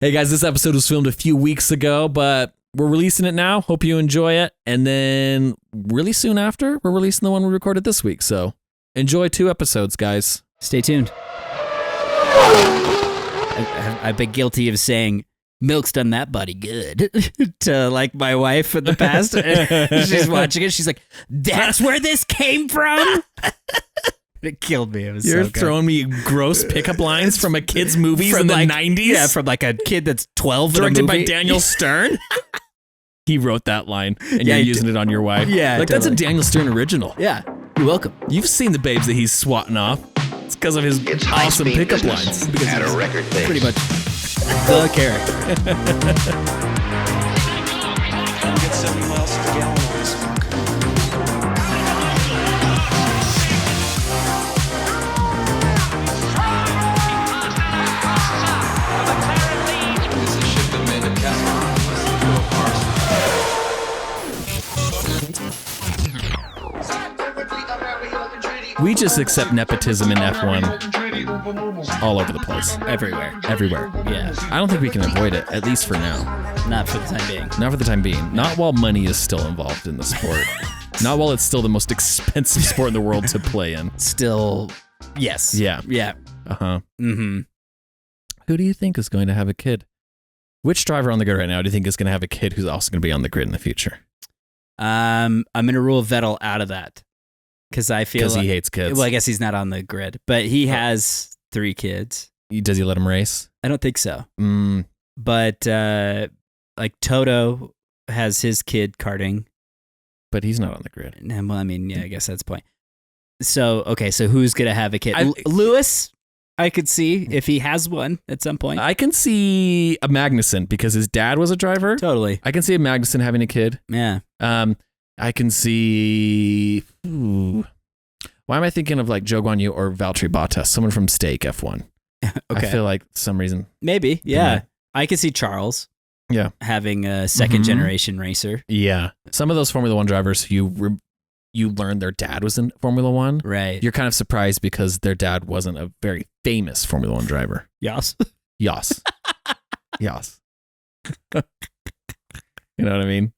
Hey guys, this episode was filmed a few weeks ago, but we're releasing it now. Hope you enjoy it. And then really soon after, we're releasing the one we recorded this week. So enjoy 2 episodes, guys. Stay tuned. I've been guilty of saying, milk's done that body good to like my wife in the past. She's watching it. She's like, that's where this came from? It killed me. It was You're so good. throwing me gross pickup lines from a kid's movies From in the like, 90s? Yeah, from like a kid that's 12 Directed in a by movie. Daniel Stern? He wrote that line, and Yeah, you're he using it on your wife. Yeah, Like, that's a totally. Daniel Stern original. Yeah, you're welcome. You've seen the babes that he's swatting off. It's because of his awesome pickup lines. Because at he's a record thing. pretty much the character. Get 70 miles to the gallon on this fuck. This is shipment made to Kessler. We just accept nepotism in F1 all over the place. Everywhere. Everywhere. Yeah, I don't think we can avoid it, at least for now. not for the time being. Not for the time being. Not while money is still involved in the sport. Not while it's still the most expensive sport in the world to play in. Still, yes. Yeah. Yeah. Uh-huh. Mm-hmm. Who do you think is going to have a kid? Which driver on the grid right now do you think is going to have a kid who's also going to be on the grid in the future? I'm gonna rule Vettel out of that because I feel Because like, he hates kids. well, I guess he's not on the grid, but he has 3 kids. Does he let him race? I don't think so. Mm, But like Toto has his kid karting. but he's not on the grid. And, well, I mean, yeah, I guess that's the point. So, okay, so who's going to have a kid? I- Lewis, I could see if he has one at some point. I can see a Magnussen because his dad was a driver. Totally. I can see a Magnussen having a kid. Yeah. I can see. Ooh, why am I thinking of like Joe Guan Yu or Valtteri Bottas? Someone from Stake F1. Okay. I feel like for some reason. Maybe. Yeah. Yeah. I could see Charles. Yeah. Having a second Mhm. generation racer. Yeah, some of those Formula One drivers, you learned their dad was in Formula One. Right. You're kind of surprised because their dad wasn't a very famous Formula One driver. Yes. Yas. Yas. You know what I mean?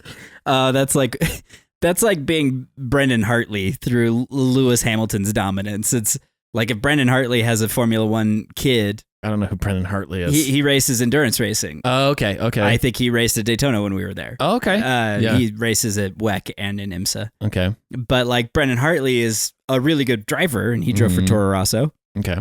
That's like being Brendan Hartley through Lewis Hamilton's dominance. It's like if Brendan Hartley has a Formula One kid, I don't know who Brendan Hartley is. he races endurance racing. Oh, okay. I think he raced at Daytona when we were there. Oh, okay. Yeah. He races at WEC and in IMSA. Okay. But like Brendan Hartley is a really good driver and he drove for Mhm. Toro Rosso. Okay.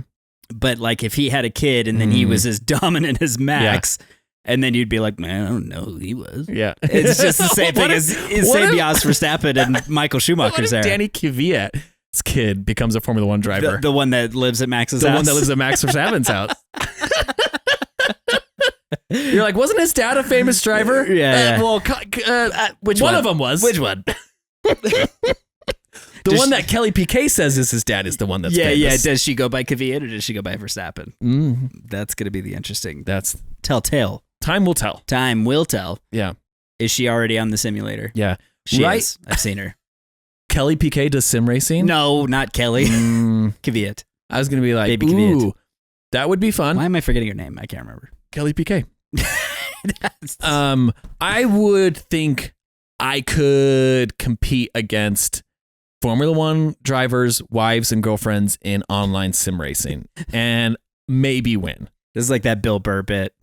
But like if he had a kid and then he was as dominant as Max, and then you'd be like, man, I don't know who he was. Yeah. It's just the same thing What as if- same Jos Verstappen and Michael What Schumacher's if there. Danny Kvyat's kid becomes a Formula One driver? The one that lives at Max's The house. one that lives at Max Verstappen's house. You're like, wasn't his dad a famous driver? Yeah, yeah. Well, Which one one of them was. Which one? The one that Kelly Piquet says is his dad is the one that's yeah. famous. Does she go by Kvyat or does she go by Verstappen? Mm, That's going to be the interesting that's telltale. time will tell. Time will tell. Yeah. Is she already on the simulator? Yeah. She Right. is. I've seen her. Kelly Piquet does sim racing? No, not Kelly. Mm, Kvyat. I was going to be like, Baby Kvyat. ooh, that would be fun. Why am I forgetting her name? I can't remember. Kelly Piquet. I would think I could compete against Formula One drivers' wives and girlfriends in online sim racing and maybe win. This is like that Bill Burr bit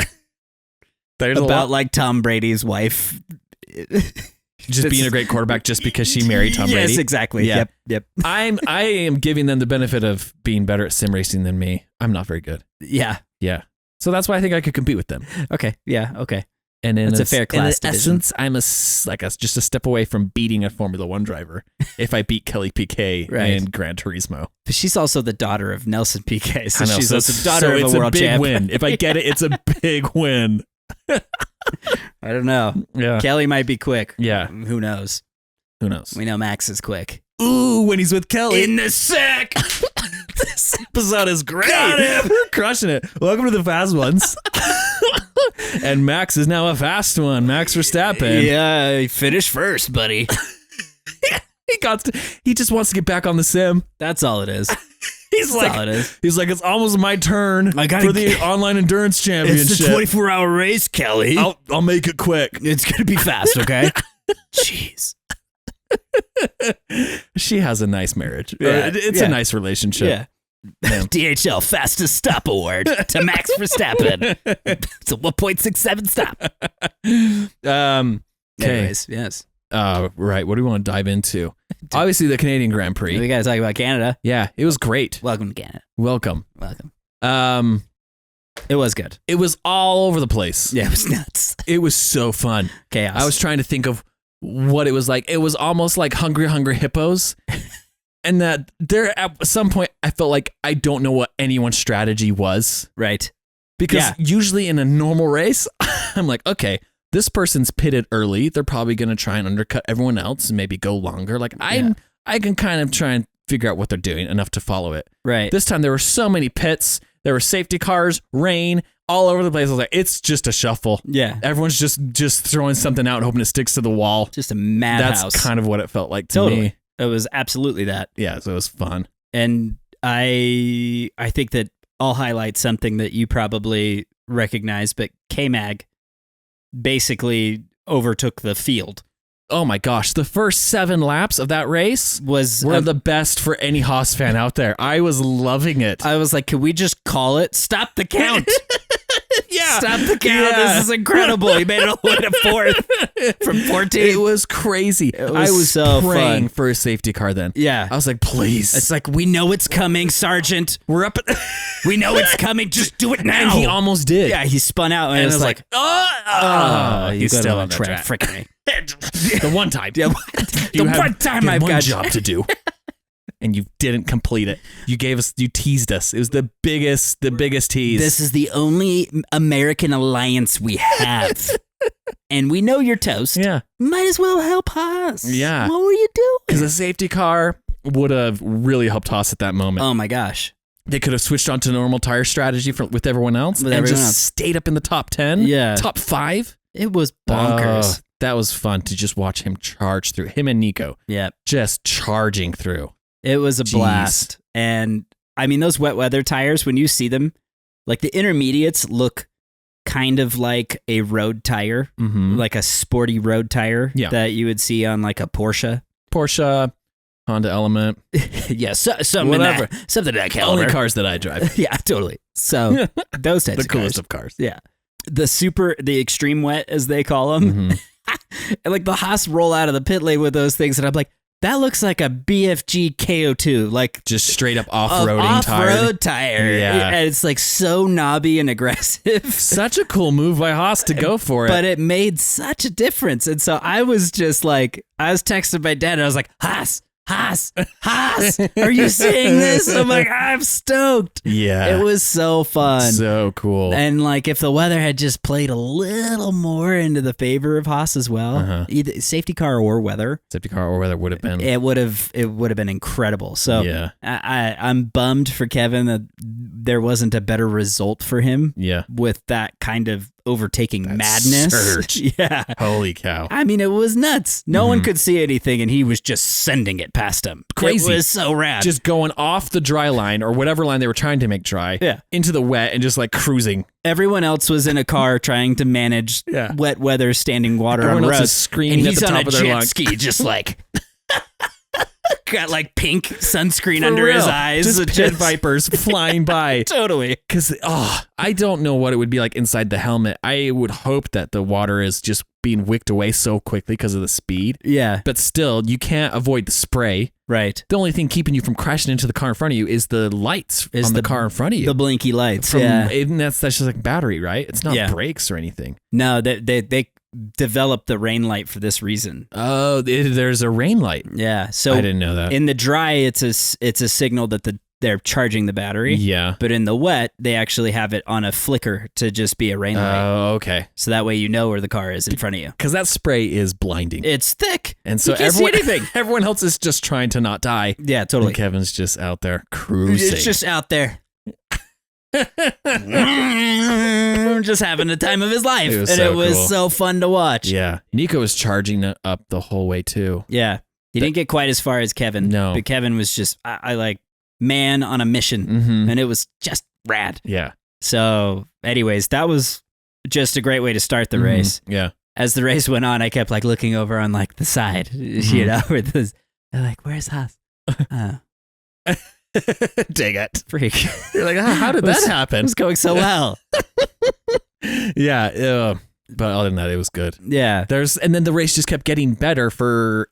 There's about like Tom Brady's wife. just being a great quarterback just because she married Tom Brady. Yes, exactly. Yeah. Yep. I am giving them the benefit of being better at sim racing than me. I'm not very good. Yeah. Yeah. So that's why I think I could compete with them. Okay. Yeah. Okay. And in That's a fair class in division. essence, I'm just a step away from beating a Formula One driver if I beat Kelly Piquet Right. in Gran Turismo. But she's also the daughter of Nelson Piquet, so I know, she's so also it's- daughter so of it's a world big champ. win. If I get it, it's a big win. I don't know. Yeah. Kelly might be quick. Yeah. Who knows? Who knows? We know Max is quick. Ooh, when he's with Kelly. In the sack. This episode is great. Got him. We're crushing it. Welcome to the fast ones. And Max is now a fast one. Max Verstappen. Yeah, finish first, buddy. He just wants to get back on the sim. That's all it is. He's That's like, all it is. he's like, it's almost my turn I gotta for the online endurance championship. 24-hour race, Kelly. I'll make it quick. It's gonna be fast, okay? Jeez. She has a nice marriage. Yeah, It's yeah. a nice relationship. Yeah. DHL fastest stop award to Max Verstappen. It's a 1.67 stop. Okay. Anyways, yes. Right. What do we want to dive into? Obviously, the Canadian Grand Prix. We gotta talk about Canada. Yeah, it was great. Welcome to Canada. Welcome. Welcome. It was good. It was all over the place. Yeah, it was nuts. It was so fun. Chaos. I was trying to think of what it was like. It was almost like Hungry Hippos. And that there at some point I felt like I don't know what anyone's strategy was. right. Because Yeah. usually in a normal race, I'm like, okay, this person's pitted early. They're probably going to try and undercut everyone else and maybe go longer. Like I can kind of try and figure out what they're doing enough to follow it. Right. This time there were so many pits. There were safety cars, rain, all over the place. I was like, it's just a shuffle. Yeah. Everyone's just throwing something out and hoping it sticks to the wall. Just a madhouse. That's kind of what it felt like to Totally. me. It was absolutely that. Yeah, so it was fun. And I think that I'll highlight something that you probably recognize, but K-Mag basically overtook the field. Oh my gosh, the first 7 laps of that race Was were the best for any Haas fan out there. I was loving it. I was like, can we just call it? Stop the count. Yeah. Stop the count. Yeah. This is incredible. He made it all the way to 4th from 14. It was crazy. was I was so praying fun. for a safety car then. Yeah. I was like, please. It's like, we know it's coming, Sergeant. We're up at We know it's coming. Just do it now. And he almost did. Yeah, he spun out and, And it was like, oh, he's go to still the on the track. Frick me. The one time. Yeah, You the had- one time you had I've one got job to do. And you didn't complete it. You teased us. It was the biggest tease. This is the only American alliance we have. And we know you're toast. Yeah. Might as well help us. Yeah. What were you Because doing? a safety car would have really helped Haas at that moment. Oh my gosh. They could have switched on to normal tire strategy with everyone else With and everyone just else. stayed up in the top 10. Yeah. Top 5. It was bonkers. Oh, that was fun to just watch him charge through. Him and Nico Yeah. just charging through. It was a Jeez. blast. And I mean, those wet weather tires, when you see them, like the intermediates look kind of like a road tire, Mm-hmm. like a sporty road tire Yeah. that you would see on like a Porsche. Porsche, Honda Element, Yeah, something Whatever. something to that only caliber. cars that I drive. Yeah, totally. So those types The of coolest cars. of cars. Yeah. The extreme wet, as they call them. Mhm. And like the Haas roll out of the pit lane with those things. And I'm like, that looks like a BFG KO2. Like Just straight up a off-roading tire. off-road tire. Yeah. And it's like so knobby and aggressive. Such a cool move by Haas to go for it. But it made such a difference. And so I was just like, I was texting my dad and I was like, Haas, are you seeing this? I'm like, I'm stoked. yeah. It was so fun. so cool. And like if the weather had just played a little more into the favor of Haas as well, Uh-huh. either safety car or weather, Safety car or weather would have been. it would have been incredible. So Yeah. I'm bummed for Kevin that there wasn't a better result for him Yeah. with that kind of overtaking That madness. surge. Yeah. Holy cow. I mean, it was nuts. No one could see anything, and he was just sending it past him. Crazy. It was so rad. Just going off the dry line or whatever line they were trying to make dry Yeah. into the wet and just like cruising. Everyone else was in a car trying to manage Yeah. wet weather, standing water Everyone on else roads, is screaming and at he's the on top a of their jet lungs. ski, just like got like pink sunscreen For under his real. eyes. Just It pit vipers flying by. Totally. Because I don't know what it would be like inside the helmet. I would hope that the water is just being wicked away so quickly because of the speed. Yeah. But still, you can't avoid the spray. Right. The only thing keeping you from crashing into the car in front of you is the lights Is on the the- car in front of you. The blinky lights. From, yeah. and that's just like battery, right? It's not Yeah. brakes or anything. No, they developed the rain light for this reason. Oh, there's a rain light. Yeah. So I didn't know that. in the dry, it's a signal that they're charging the battery. Yeah. But in the wet, they actually have it on a flicker to just be a rain light. Oh, okay. So that way you know where the car is in front of you. Because that spray is blinding. It's thick. And so you can't see everyone, anything. everyone else is just trying to not die. Yeah, totally. And Kevin's just out there cruising. It's just out there. Just having the time of his life. It was and so it was cool. so fun to watch. Yeah. Nico was charging up the whole way too. Yeah. He didn't get quite as far as Kevin. No. But Kevin was just, I like, man on a mission, Mm-hmm. and it was just rad. Yeah. So, anyways, that was just a great way to start the Mhm. race. Yeah. As the race went on, I kept like looking over on like the side, you know, where they're like, "Where's Haas?" Dang it. Freak. You're like, how did It was- that It happen? was going so well. Yeah. But other than that, it was good. Yeah, And then the race just kept getting better for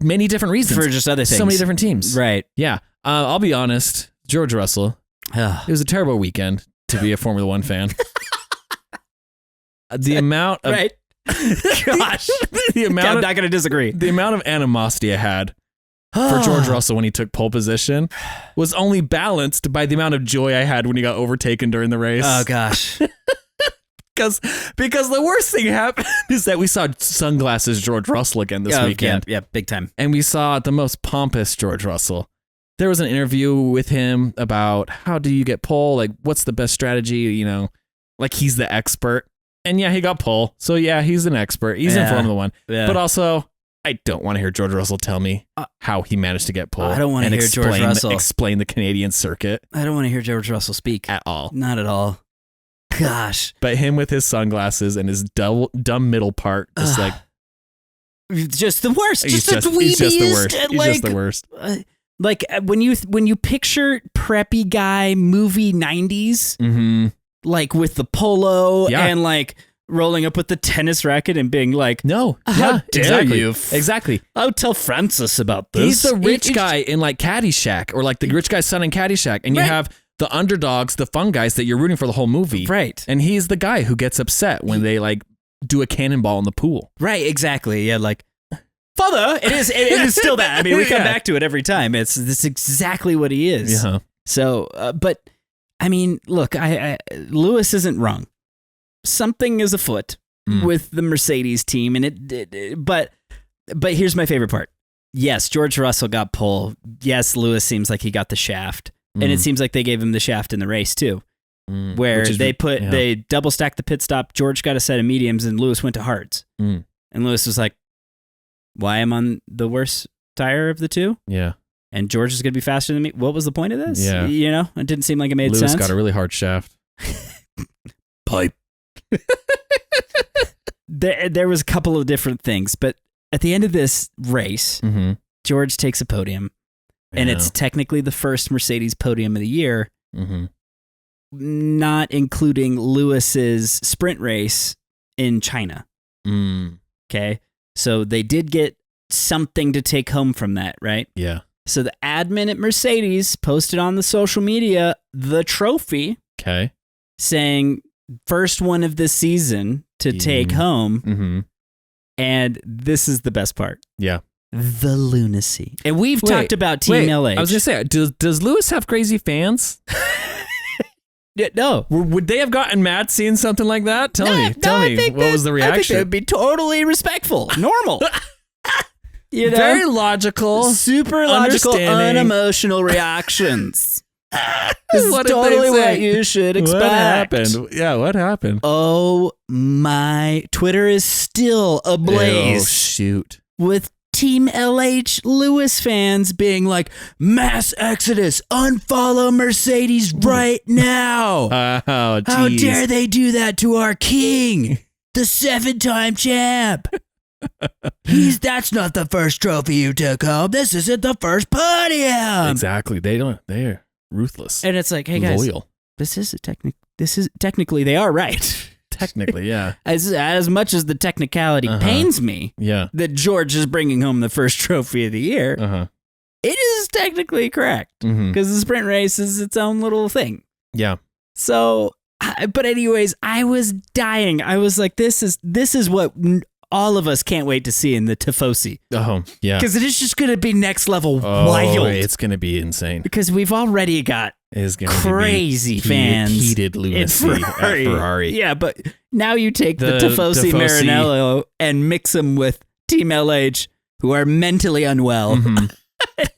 many different reasons. for just other things. so many different teams. Right. Yeah. I'll be honest. George Russell, it was a terrible weekend to be a Formula One fan. The amount of Right. Gosh. the I'm amount not going to disagree. of animosity I had for George Russell when he took pole position was only balanced by the amount of joy I had when he got overtaken during the race. Oh gosh. Because the worst thing happened is that we saw sunglasses George Russell again this weekend. Yeah, big time. And we saw the most pompous George Russell. There was an interview with him about how do you get pole? Like, what's the best strategy? You know, like he's the expert. And yeah, he got pole. So yeah, he's an expert. He's in Yeah. Formula One. Yeah. But also, I don't want to hear George Russell tell me how he managed to get pole. I don't wanna and hear George Russell. explain the Canadian circuit I don't want to hear George Russell speak. at all. Not at all. Gosh. But him with his sunglasses and his dumb middle part, just like Just the worst. he's Just the he's just the dweebiest. worst. And He's like, just the worst. When you picture preppy guy movie 90s, Mm-hmm. like with the polo Yeah. and like rolling up with the tennis racket and being like, No, How yeah, dare exactly. you. Exactly. I'll tell Francis about this. He's the rich It- guy in like Caddyshack, or like the rich guy's son in Caddyshack, and you Right. have the underdogs, the fun guys that you're rooting for the whole movie. Right. And he's the guy who gets upset when they like do a cannonball in the pool. Right, exactly. Yeah, like father. It is still that. I mean, we come Yeah. back to it every time. It's exactly what he is. Yeah. So, but I mean, look, I Lewis isn't wrong. Something is afoot with the Mercedes team, and but here's my favorite part. Yes, George Russell got pole. Yes, Lewis seems like he got the shaft, and it seems like they gave him the shaft in the race too, where Which is- they double stacked the pit stop. George got a set of mediums, and Lewis went to hards. Mm. And Lewis was like, "Why am I on the worst tire of the two? Yeah. And George is going to be faster than me. What was the point of this? Yeah. You know, it didn't seem like it made Lewis sense. got a really hard shaft. Pipe. There was a couple of different things, but at the end of this race, Mm-hmm. George takes a podium, and it's technically the first Mercedes podium of the year, Mm-hmm. not including Lewis's sprint race in China. Mm. Okay, so they did get something to take home from that, right? Yeah. So the admin at Mercedes posted on the social media the trophy Okay. saying first one of the season to take home. Mm-hmm. And this is the best part. Yeah. The lunacy. And we've Wait, talked about Team LH. I was gonna say, does Lewis have crazy fans? Yeah, no. Would they have gotten mad seeing something like that? Tell me. What was the I think reaction? they'd be totally respectful. Normal. You know? Very logical. Super logical, understanding. unemotional reactions. This is What did they totally say? what you should expect. What happened? Yeah, what happened? Oh my. Twitter is still ablaze Oh, shoot. with Team LH Lewis fans being like, mass exodus, unfollow Mercedes right now. Oh, geez. How dare they do that to our king, the 7-time champ? That's not the first trophy you took home. This isn't the first podium. Exactly. They're ruthless. And it's like, hey guys, Loyal. this is technically they are right. Technically, yeah. As much as the technicality pains me Yeah. that George is bringing home the first trophy of the year, Uh-huh. it is technically correct Mm-hmm. because the sprint race is its own little thing. Yeah. So, but anyways, I was dying. I was like, this is what all of us can't wait to see in the Tifosi Oh, yeah. because it is just going to be next level Oh, wild. it's going to be insane. Because we've already got It's going to crazy be fans heated in lunacy at Ferrari. Yeah, but now you take the The Tifosi Tifosi. Maranello and mix them with Team LH, who are mentally unwell. Mhm.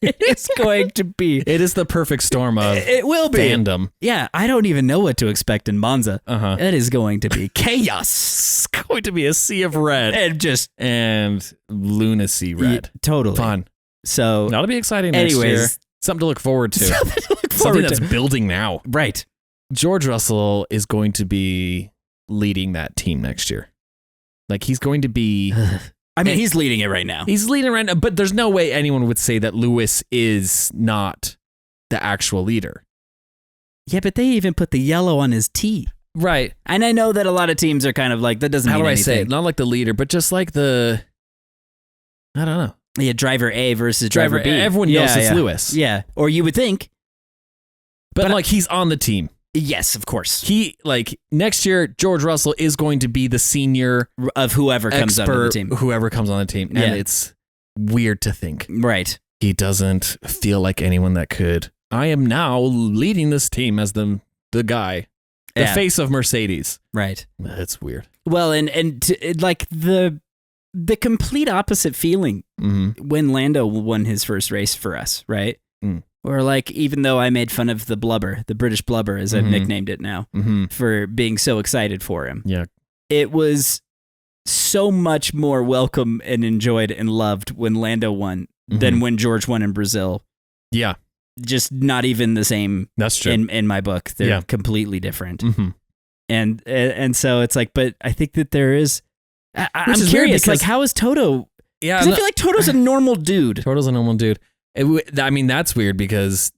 It's going to be. It is the perfect storm of It will be. fandom. Yeah, I don't even know what to expect in Monza. Uh-huh. It is going to be chaos It's going to be a sea of red and just and lunacy red. Totally Fun. So, That'll be exciting next year. anyways, Something to look forward to. Something to look Something forward that's to. building now. Right. George Russell is going to be leading that team next year. Like he's going to be. I mean, he's leading it right now. He's leading right now, but there's no way anyone would say that Lewis is not the actual leader. Yeah, but they even put the yellow on his tee. Right. And I know that a lot of teams are kind of like, that doesn't How mean do I anything. say it? Not like the leader, but just like I don't know. Yeah, driver A versus driver B. Everyone knows it's Lewis. Yeah. Or you would think. But like he's on the team. Yes, of course. He like next year, George Russell is going to be the senior Of whoever comes expert, onto the team. whoever comes on the team. And Yeah. it's weird to think Right. he doesn't feel like anyone that could. I am now leading this team as the guy, the Yeah. face of Mercedes. Right. That's weird. Well, like the complete opposite feeling Mm-hmm. when Lando won his first race for us, right? Mm. Or like, even though I made fun of the blubber, the British blubber, as I've Mhm. nicknamed it now, Mm-hmm. for being so excited for him. Yeah. It was so much more welcome and enjoyed and loved when Lando won than Mhm. when George won in Brazil. Yeah. Just not even the same That's true. in my book. They're Yeah. completely different. Mm-hmm. And so it's like, but I think that there is. I'm is weird curious, because- like, how is Toto? Yeah. Because I feel like Toto's a normal dude. Toto's a normal dude. I mean, that's weird because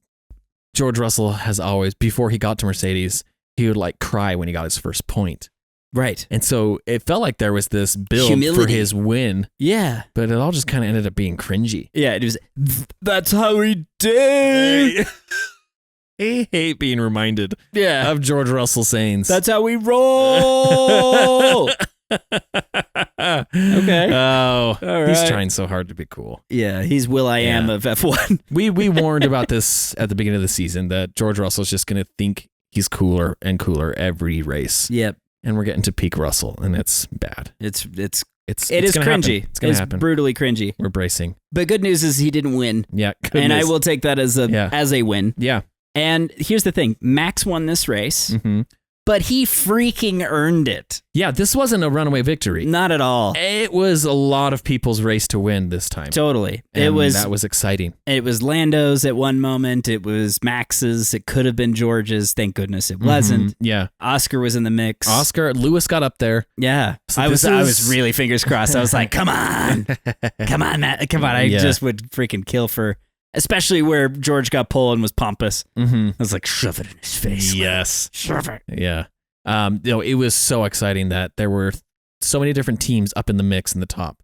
George Russell has always, before he got to Mercedes, he would like cry when he got his first point. Right. And so it felt like there was this build for Humility. his win, Yeah. but it all just kind of ended up being cringy. Yeah. It was. That's how he did. I hate being reminded Yeah. of George Russell sayings. That's how we roll. Okay. Oh, All he's right. trying so hard to be cool. Yeah. He's Will.i.am Yeah. of F1. We warned about this at the beginning of the season that George Russell's just going to think he's cooler and cooler every race. Yep. And we're getting to peak Russell, and it's bad. It It's is gonna cringy. happen. It's going to happen. Brutally cringy. We're bracing. But good news is he didn't win. Yeah. And I goodness. will take that as a win. Yeah. And here's the thing. Max won this race, hmm but he freaking earned it. Yeah. This wasn't a runaway victory. Not at all. It was a lot of people's race to win this time. Totally. And That was exciting. it was Lando's at one moment. It was Max's. It could have been George's. Thank goodness it wasn't. Mhm. Yeah. Oscar was in the mix. Lewis got up there. Yeah. So I was this I is- was really fingers crossed. I was like, come on. Come on, Matt. Come on. I Yeah. just would freaking kill for, especially where George got pole and was pompous. Mm-hmm. I was like, shove it in his face. Yes. Shove it. Yeah. It was so exciting that there were so many different teams up in the mix in the top.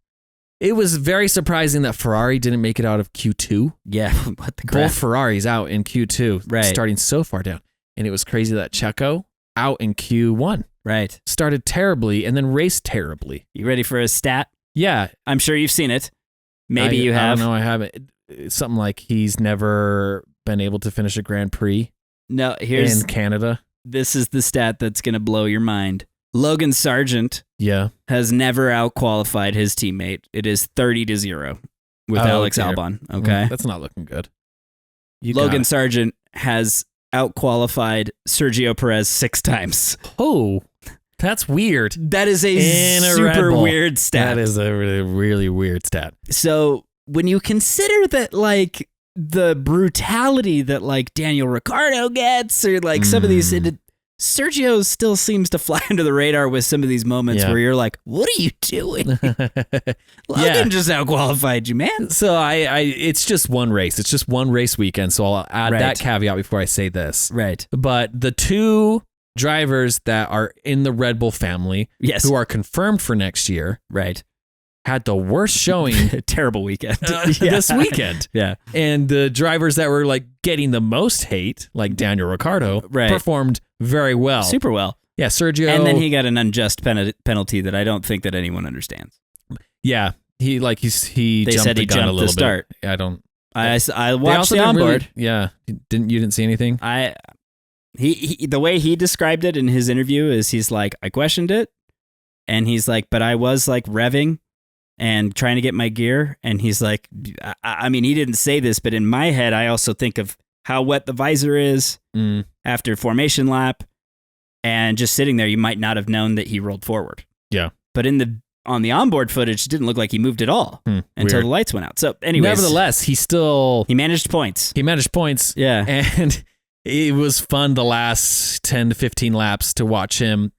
It was very surprising that Ferrari didn't make it out of Q2. Yeah. What the crap? Both Ferraris out in Q2, Right. starting so far down. And it was crazy that Checo out in Q1 Right. started terribly and then raced terribly. You ready for a stat? Yeah. I'm sure you've seen it. Maybe you have. I don't know. I haven't. It's something like he's never been able to finish a Grand Prix No, here's in Canada. this is the stat that's going to blow your mind. Logan Sargent Yeah. has never outqualified his teammate. It is 30-0 with Oh, Alex dear. Albon. Okay. That's not looking good. Logan Sargent has outqualified Sergio Perez 6 times. Oh, that's weird. That is a In a Red super Bull. weird stat. That is a really, really weird stat. So when you consider that, like, the brutality that, like, Daniel Ricciardo gets, or like some of these, Sergio still seems to fly under the radar with some of these moments Yeah. where you're like, what are you doing? Logan just outqualified you, man. So it's just one race. It's just one race weekend. So I'll add Right. that caveat before I say this. Right. But the two drivers that are in the Red Bull family Yes. who are confirmed for next year right. had the worst showing Terrible weekend. this weekend. Yeah. And the drivers that were like getting the most hate, like Daniel Ricciardo, Right. performed very well. Super well. Yeah, Sergio. And then he got an unjust penalty that I don't think that anyone understands. Yeah, he They jumped said the he gun a jumped the little start. bit. I don't. I They watched also the didn't really- onboard. yeah, you didn't see anything? He the way he described it in his interview is he's like, I questioned it, and he's like, but I was like revving and trying to get my gear, and he's like, I mean, he didn't say this, but in my head, I also think of how wet the visor is after formation lap, and just sitting there, you might not have known that he rolled forward. Yeah. But in the on the onboard footage, it didn't look like he moved at all until weird. the lights went out. So, anyways, Nevertheless, he managed points. he managed points. Yeah. And it was fun the last 10 to 15 laps to watch him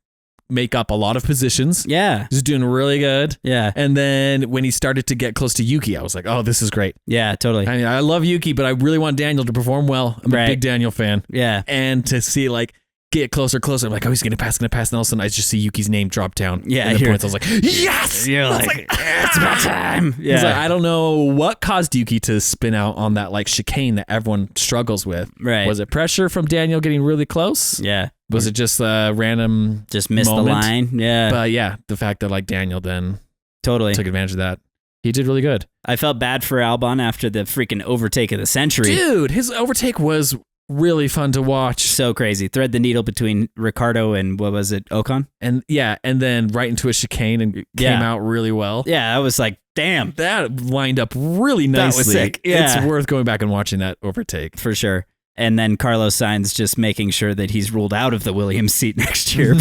make up a lot of positions. Yeah. He's doing really good. Yeah. And then when he started to get close to Yuki, I was like, oh, this is great. Yeah, totally. I mean, I love Yuki, but I really want Daniel to perform well. I'm a Right. big Daniel fan. Yeah. And to see like get closer, I'm like, oh, he's gonna pass. And all of a sudden I just see Yuki's name drop down. Yeah, in the you're- points. I was like, yes! You're I was like, "Ah!" it's about time. Yeah. He's like, I don't know what caused Yuki to spin out on that like chicane that everyone struggles with. Right. Was it pressure from Daniel getting really close? Yeah. Was it just a random Just missed moment? the line. Yeah. But yeah, the fact that like Daniel then Totally. took advantage of that. He did really good. I felt bad for Albon after the freaking overtake of the century. Dude, his overtake was really fun to watch. So crazy. Thread the needle between Ricardo and what was it, Ocon? And yeah, and then right into a chicane and came Yeah. out really well. Yeah, I was like, damn, That lined up really nicely. That was sick. Yeah. It's worth going back and watching that overtake. for sure. And then Carlos Sainz just making sure that he's ruled out of the Williams seat next year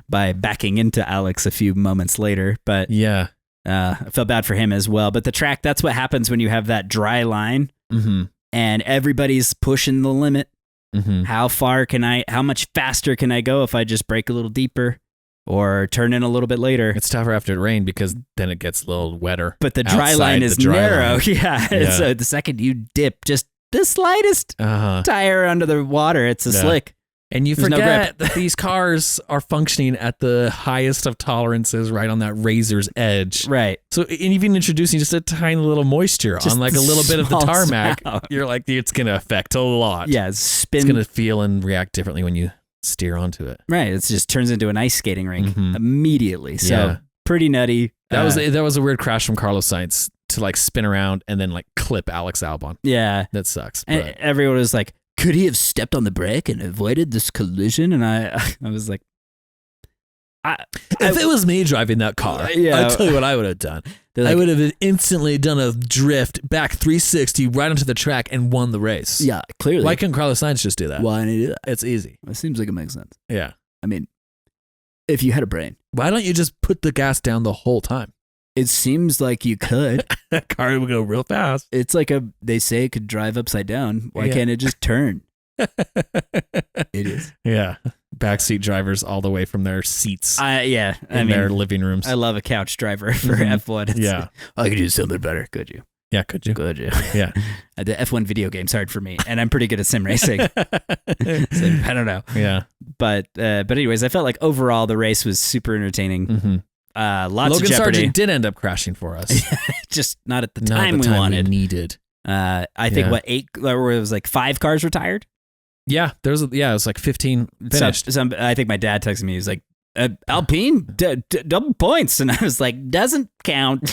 by backing into Alex a few moments later. But Yeah. I felt bad for him as well. But the track, that's what happens when you have that dry line Mm-hmm. and everybody's pushing the limit. Mm-hmm. How much faster can I go if I just brake a little deeper or turn in a little bit later? It's tougher after it rained because then it gets a little wetter. But the dry outside line the is dry narrow. line. Yeah. Yeah. So the second you dip just the slightest Uh-huh. tire under the water, it's a Yeah. slick. And you There's no forget that these cars are functioning at the highest of tolerances right on that razor's edge. Right. So and even introducing just a tiny little moisture Just on like a little bit of the small tarmac, amount. you're like, it's going to affect a lot. Yeah. It's Spin. going to feel and react differently when you steer onto it. Right. It just turns into an ice skating rink Mhm. immediately. So Yeah. pretty nutty. That was a weird crash from Carlos Sainz to like spin around and then like clip Alex Albon. Yeah. That sucks. And But everyone was like, could he have stepped on the brake and avoided this collision? And I was like, if it was me driving that car, Yeah. I'll tell you what I would have done. they're I like, would have instantly done a drift back 360 right onto the track and won the race. yeah, clearly. Why couldn't Carlos Sainz just do that? Why didn't he do that? It's easy. It seems like it makes sense. Yeah. I mean, if you had a brain, Why don't you just put the gas down the whole time? it seems like you could. That car would go real fast. It's like they say it could drive upside down. Why Yeah. can't it just turn? It is. Yeah. Backseat drivers all the way from their seats Yeah. I in mean, their living rooms. I love a couch driver for Mhm. F1. It's, Yeah. I could do something better. Could you? Yeah, could you? Could you? Yeah. The F1 video game's hard for me, and I'm pretty good at sim racing. So, I don't know. Yeah. But anyways, I felt like overall the race was super entertaining. Mm-hmm. Lots Logan of jeopardy. Sargent did end up crashing for us. Just not at the Not time the we wanted. needed. I think Yeah. what 8? Or it was like 5 cars retired. Yeah, it was like 15 finished. I think my dad texted me. He was like, Alpine double points, and I was like, doesn't count.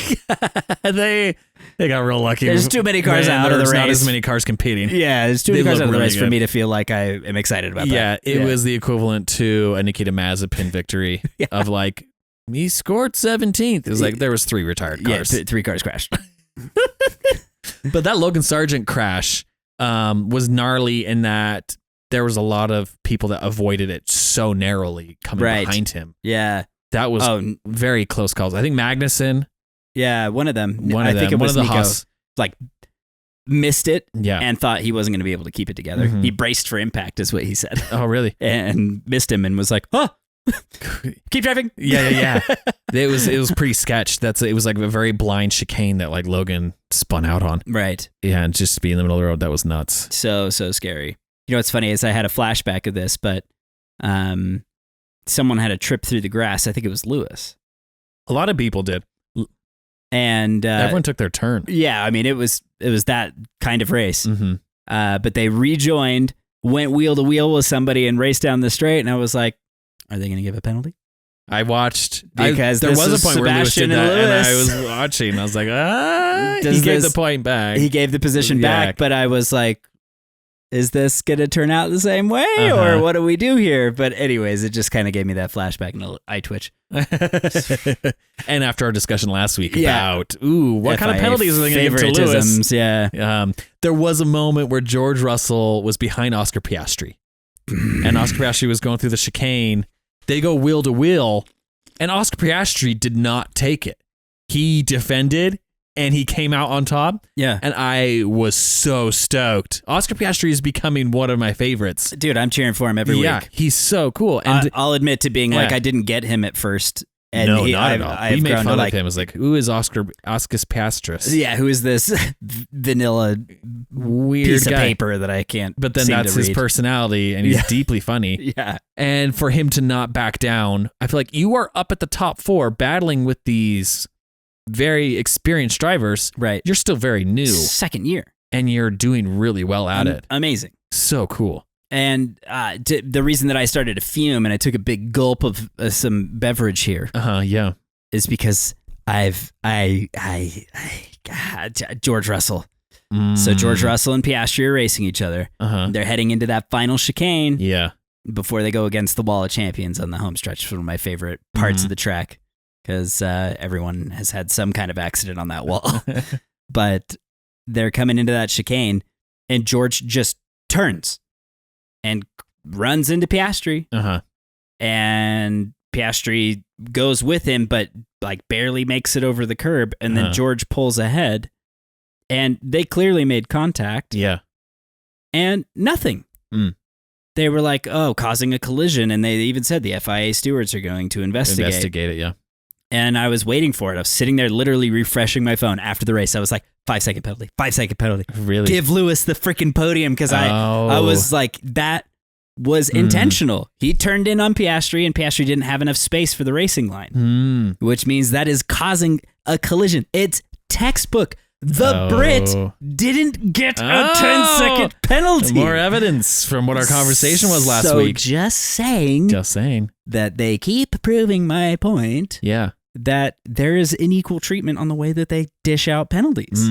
they got real lucky. There's too many cars out of the There's not race. as many cars competing. Yeah, there's too many They cars look out of the really race for good. me to feel like I am excited about Yeah, that. it was the equivalent to a Nikita Mazepin victory of like he scored 17th. It was like there was 3 retired cars. 3 cars crashed. But that Logan Sargent crash was gnarly in that there was a lot of people that avoided it so narrowly coming Right. behind him. Yeah. That was very close calls. I think Magnussen, Yeah, one of them. one I of them, think it one was of the Nico, Haas. like missed it Yeah. and thought he wasn't going to be able to keep it together. Mhm. He braced for impact, is what he said, Oh, really? and missed him and was like, "Oh, keep driving." Yeah. It was pretty sketch. It was like a very blind chicane that like Logan spun out on. Right. Yeah, and just to be in the middle of the road, that was nuts. So scary. You know what's funny is I had a flashback of this, but someone had a trip through the grass. I think it was Lewis, A lot of people did. and Everyone took their turn. yeah, I mean it was that kind of race. Mm-hmm. But they rejoined, went wheel to wheel with somebody, and raced down the straight. And I was like, "Are they going to give a penalty?" I watched Because there this was is a point where Lewis Sebastian did that, and and I Lewis. was watching. I was like, Does he gave this- the point back. He gave the position Yeah. back, but I was like, is this going to turn out the same way, Uh-huh. or what do we do here? But anyways, it just kind of gave me that flashback and eye twitch. And after our discussion last week Yeah. about what kind of FIA penalties are they going to give to Lewis? favoritisms, yeah. There was a moment where George Russell was behind Oscar Piastri, and Oscar Piastri was going through the chicane. They go wheel to wheel, And Oscar Piastri did not take it. He defended and he came out on top. Yeah. And I was so stoked. Oscar Piastri is becoming one of my favorites. Dude, I'm cheering for him every Yeah, week. he's so cool. And I'll admit to being like, Yeah. I didn't get him at first. And no, not at all. I've We made grown to fun like, of him. It was like, who is Oscar Piastris? Yeah, who is this vanilla Weird piece of guy. paper that I can't But then seem that's to his read. personality, and he's Yeah. deeply funny. Yeah. And for him to not back down, I feel like you are up at the top 4 battling with these very experienced drivers. Right. You're still very new, Second year. and you're doing really well at it. Amazing. So cool. And the reason that I started to fume and I took a big gulp of some beverage here Yeah. is because George Russell. So George Russell and Piastri are racing each other. They're heading into that final chicane Yeah. before they go against the Wall of Champions on the home stretch. It's one of my favorite parts of the track because everyone has had some kind of accident on that wall. But they're coming into that chicane and George just turns and runs into Piastri. And Piastri goes with him, but like barely makes it over the curb. And then George pulls ahead and they clearly made contact Yeah. and nothing. They were like, oh, causing a collision. And they even said the FIA stewards are going to investigate. It, yeah. And I was waiting for it. I was sitting there literally refreshing my phone after the race. I was like, 5-second penalty, 5-second penalty. Really? Give Lewis the freaking podium because I was like, that was intentional. He turned in on Piastri and Piastri didn't have enough space for the racing line, which means that is causing a collision. It's textbook. The Brit didn't get a 10-second penalty. More evidence from what our conversation was last so week. just saying that they keep proving my point. Yeah. That there is unequal treatment on the way that they dish out penalties.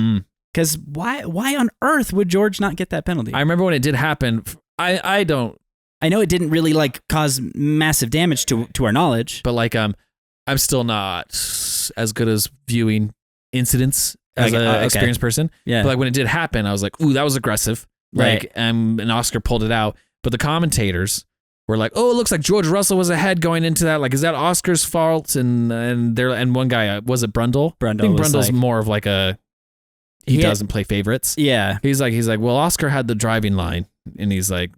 Because why on earth would George not get that penalty? I remember when it did happen. I know it didn't really like cause massive damage to our knowledge. But like I'm still not as good as viewing incidents as an experienced person. Yeah. But like when it did happen, I was like, ooh, that was aggressive. Right. Like and Oscar pulled it out. But the commentators were like, oh, it looks like George Russell was ahead going into that. Like, is that Oscar's fault? And one guy, was it Brundle? I think Brundle's more of like he doesn't play favorites. Yeah. He's like, well, Oscar had the driving line, and he's like,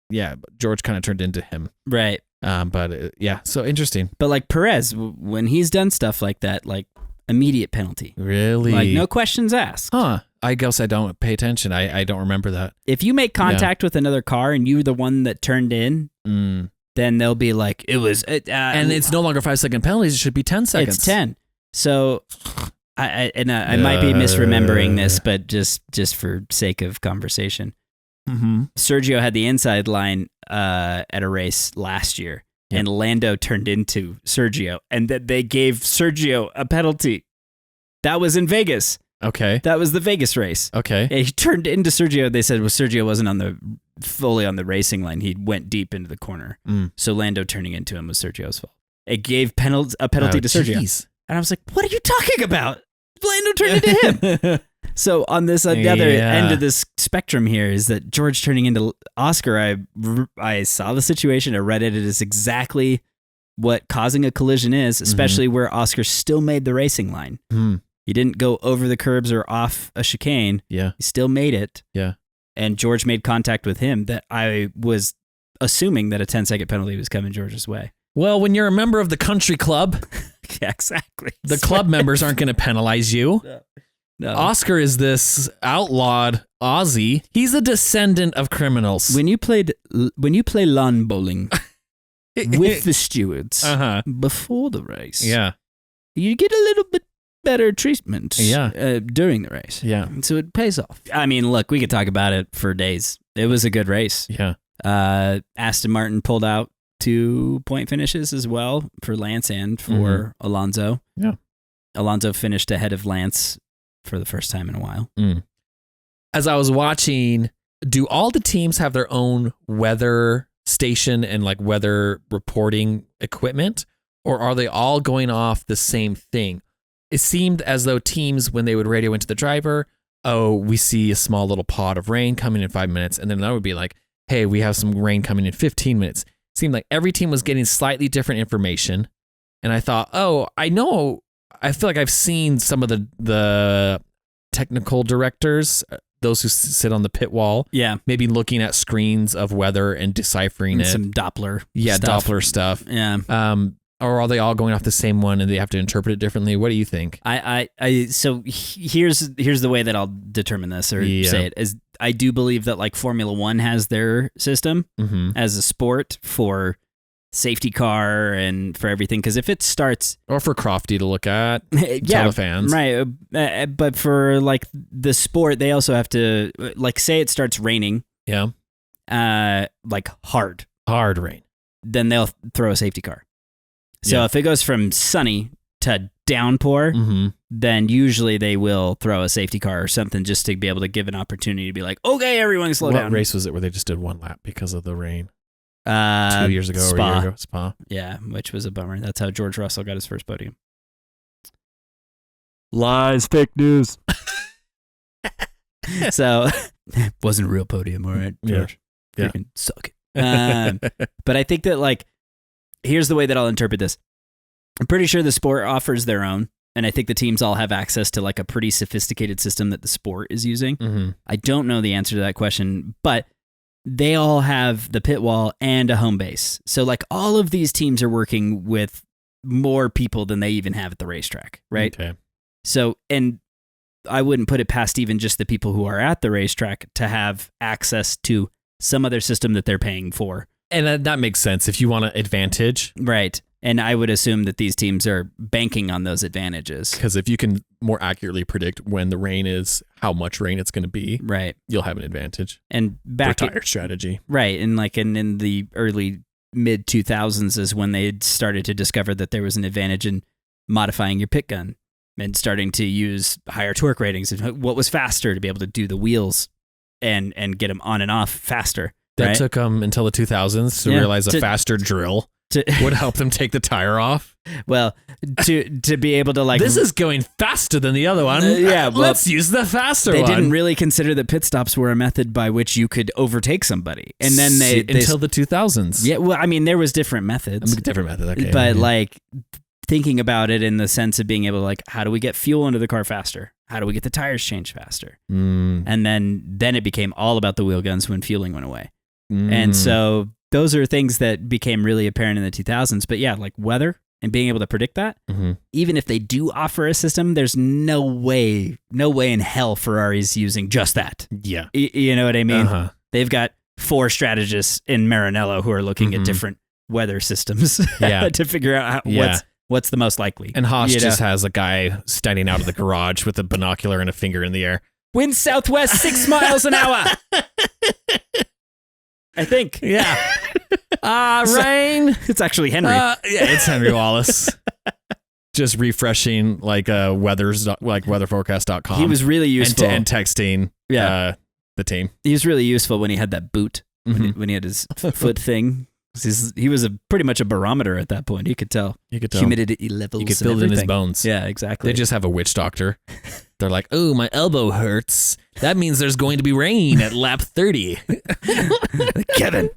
yeah, George kind of turned into him. Right. Yeah, so interesting. But like Perez, when he's done stuff like that, like immediate penalty. Really? Like no questions asked. Huh. I guess I don't pay attention. I don't remember that. If you make contact with another car and you're the one that turned in, then they'll be like, it was... and it's no longer 5-second penalties. It should be 10 seconds. It's 10. So I might be misremembering this, but just for sake of conversation. Sergio had the inside line at a race last year, and Lando turned into Sergio, and that they gave Sergio a penalty. That was in Vegas. Okay. That was the Vegas race. Okay. And he turned into Sergio. They said, well, Sergio wasn't fully on the racing line. He went deep into the corner. So Lando turning into him was Sergio's fault. It gave a penalty to Sergio. Geez. And I was like, what are you talking about? Lando turned into him. So on this the other end of this spectrum here is that George turning into Oscar, I saw the situation. I read it. It is exactly what causing a collision is, especially where Oscar still made the racing line. He didn't go over the curbs or off a chicane. Yeah. He still made it. Yeah. And George made contact with him that I was assuming that a 10-second penalty was coming George's way. Well, when you're a member of the country club, Yeah, exactly. the club members aren't going to penalize you. No. Oscar is this outlawed Aussie. He's a descendant of criminals. When you play lawn bowling with the stewards before the race, you get a little bit better treatment during the race. Yeah. So it pays off. I mean, look, we could talk about it for days. It was a good race. Yeah. Aston Martin pulled out 2-point finishes as well for Lance and for Alonso. Yeah. Alonso finished ahead of Lance for the first time in a while. As I was watching, do all the teams have their own weather station and like weather reporting equipment, or are they all going off the same thing? It seemed as though teams, when they would radio into the driver, oh, we see a small little pod of rain coming in 5 minutes. And then that would be like, hey, we have some rain coming in 15 minutes. It seemed like every team was getting slightly different information. And I thought, I feel like I've seen some of the technical directors, those who sit on the pit wall, Yeah. maybe looking at screens of weather and deciphering And it. some Doppler. Yeah, stuff. Doppler stuff. Yeah. Or are they all going off the same one and they have to interpret it differently? What do you think? So here's the way that I'll determine this or say it is I do believe that like Formula One has their system Mm-hmm. as a sport for safety car and for everything. Because if it starts, Or for Crofty to look at, tell yeah, the fans. right. But for like the sport, they also have to like say it starts raining, Yeah. like hard, Hard rain. then they'll throw a safety car. So Yeah. if it goes from sunny to downpour, Mm-hmm. then usually they will throw a safety car or something just to be able to give an opportunity to be like, okay, everyone slow What down. race was it where they just did one lap because of the rain? 2 2 years ago or a year ago? Spa. Yeah, which was a bummer. That's how George Russell got his first podium. Lies, fake news. So, wasn't a real podium, all right, Yeah. George. Yeah. Freaking suck. But I think that, like, here's the way that I'll interpret this. I'm pretty sure the sport offers their own, and I think the teams all have access to, like, a pretty sophisticated system that the sport is using. Mm-hmm. I don't know the answer to that question, but they all have the pit wall and a home base. So, like, all of these teams are working with more people than they even have at the racetrack, right? Okay. So, and I wouldn't put it past even just the people who are at the racetrack to have access to some other system that they're paying for. And that makes sense if you want an advantage. Right. And I would assume that these teams are banking on those advantages. Because if you can more accurately predict when the rain is, how much rain it's going to be, Right. you'll have an advantage. And For back tire strategy. right. And like in the early mid 2000s is when they started to discover that there was an advantage in modifying your pit gun and starting to use higher torque ratings and what was faster to be able to do the wheels and get them on and off faster. That right? took them until the 2000s to Yeah, realize a to- faster drill would help them take the tire off. Well, to be able to like This is going faster than the other one. yeah, well, let's use the faster they one. didn't really consider that pit stops were a method by which you could overtake somebody, and then they until the 2000s. yeah. Well, I mean, there was different methods, Different method. Okay. but yeah. like thinking about it in the sense of being able to like, how do we get fuel into the car faster? How do we get the tires changed faster? And then it became all about the wheel guns when fueling went away. And so those are things that became really apparent in the 2000s. But yeah, like weather and being able to predict that, Mm-hmm. even if they do offer a system, there's no way in hell Ferrari's using just that. Yeah. You know what I mean? Uh-huh. They've got 4 strategists in Maranello who are looking Mhm. at different weather systems Yeah. to figure out Yeah. what's the most likely. And Haas You know? just has a guy standing out of the garage with a binocular and a finger in the air. Wind southwest 6 miles an hour. I think. Yeah. Rain. It's actually Henry. Yeah, it's Henry Wallace. Just refreshing like weatherforecast.com. He was really useful. and texting Yeah. the team. He was really useful when he had that boot, Mhm. when he had his foot thing. He was pretty much a barometer at that point. You could tell You could tell. humidity levels. You could and feel it in his everything. bones. Yeah, exactly. They just have a witch doctor. They're like, oh, my elbow hurts. That means there's going to be rain at lap 30. Kevin.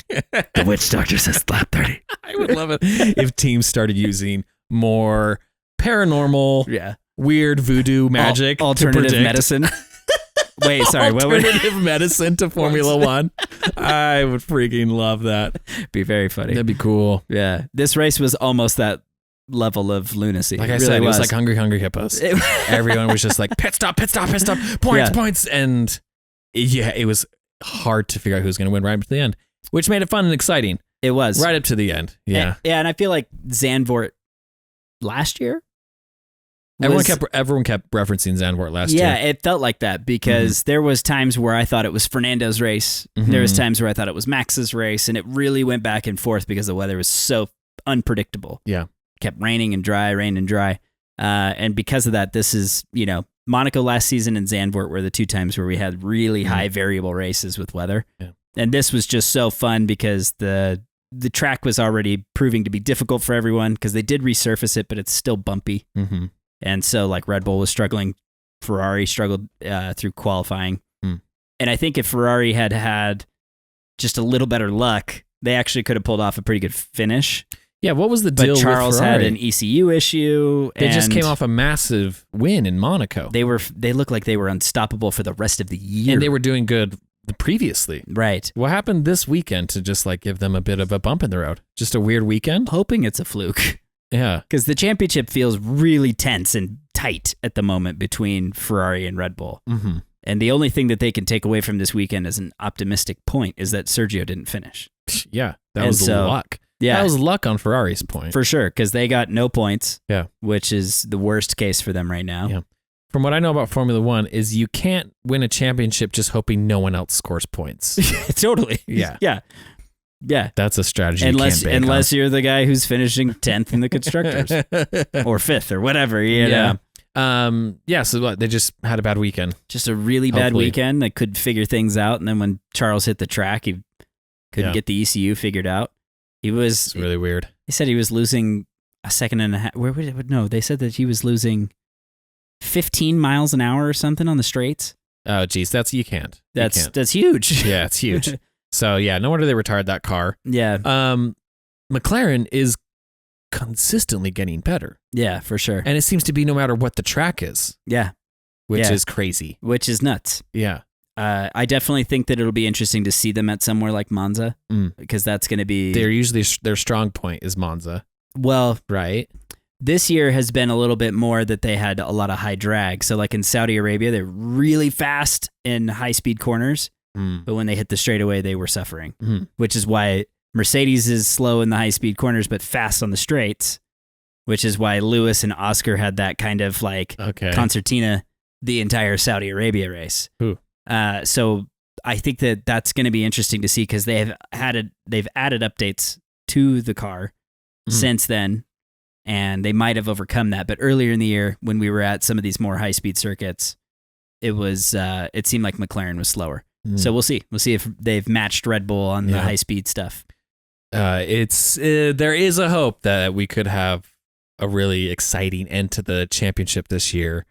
The witch doctor says lap 30. I would love it if teams started using more paranormal, Yeah. weird voodoo magic. to Alternative predict- medicine. Wait, sorry. What would Alternative medicine to Formula One. I would freaking love that. be very funny? That'd be cool. Yeah. This race was almost that level of lunacy. Like It I really said, it was like Hungry Hippos. It- Everyone was just like, pit stop, points, Yeah. points. And it was hard to figure out who was going to win right up to the end, which made it fun and exciting. It was. Right up to the end. Yeah. And I feel like Zandvoort last year. Everyone was- kept referencing Zandvoort last Yeah, year. it felt like that because there was times where I thought it was Fernando's race. There was Mhm. times where I thought it was Max's race, and it really went back and forth because the weather was so unpredictable. Yeah. Kept raining and dry. And because of that, this is, Monaco last season and Zandvoort were the 2 times where we had really high variable races with weather. Yeah. And this was just so fun because the track was already proving to be difficult for everyone because they did resurface it, but it's still bumpy. Mm-hmm. And so, like, Red Bull was struggling. Ferrari struggled through qualifying. And I think if Ferrari had just a little better luck, they actually could have pulled off a pretty good finish. Yeah, what was the But deal Charles with had Ferrari? an ECU issue. They just and came off a massive win in Monaco. They looked like they were unstoppable for the rest of the year. And they were doing good previously. right. What happened this weekend to just like give them a bit of a bump in the road? Just a weird weekend? Hoping it's a fluke Yeah. because the championship feels really tense and tight at the moment between Ferrari and Red Bull. Mm-hmm. And the only thing that they can take away from this weekend as an optimistic point is that Sergio didn't finish. Yeah. That And was so- luck. Yeah, That was luck on Ferrari's point. for sure, because they got no points. Yeah. Which is the worst case for them right now. Yeah. From what I know about Formula One is you can't win a championship just hoping no one else scores points. Totally. Yeah. Yeah. Yeah. That's a strategy Unless you can't bank unless you're the guy who's finishing 10th in the constructors on. or 5th or whatever, you know. Yeah. So what, they just had a bad weekend. Just a really bad Hopefully. weekend. They could figure things out, and then when Charles hit the track, he couldn't Yeah. get the ECU figured out. He was. It's really weird. He said he was losing a second and a half. Where would it? No, they said that he was losing 15 miles an hour or something on the straights. Oh, geez, you can't. You That's can't. huge. Yeah, it's huge. So yeah, no wonder they retired that car. Yeah, McLaren is consistently getting better, yeah, for sure. and it seems to be no matter what the track is, Yeah, which Yeah. is crazy. which is nuts. Yeah. I definitely think that it'll be interesting to see them at somewhere like Monza because that's going to be. They're usually their strong point is Monza, Well, right? this year has been a little bit more that they had a lot of high drag. So, like in Saudi Arabia, they're really fast in high speed corners, Mm. but when they hit the straightaway, they were suffering, Mhm. which is why Mercedes is slow in the high speed corners, but fast on the straights, which is why Lewis and Oscar had that kind of like Okay. concertina the entire Saudi Arabia race. Ooh. So I think that that's going to be interesting to see because they've added updates to the car Mhm. since then, and they might have overcome that. But earlier in the year, when we were at some of these more high speed circuits, it seemed like McLaren was slower. Mm. So we'll see. We'll see if they've matched Red Bull on the Yeah. high speed stuff. There is a hope that we could have a really exciting end to the championship this year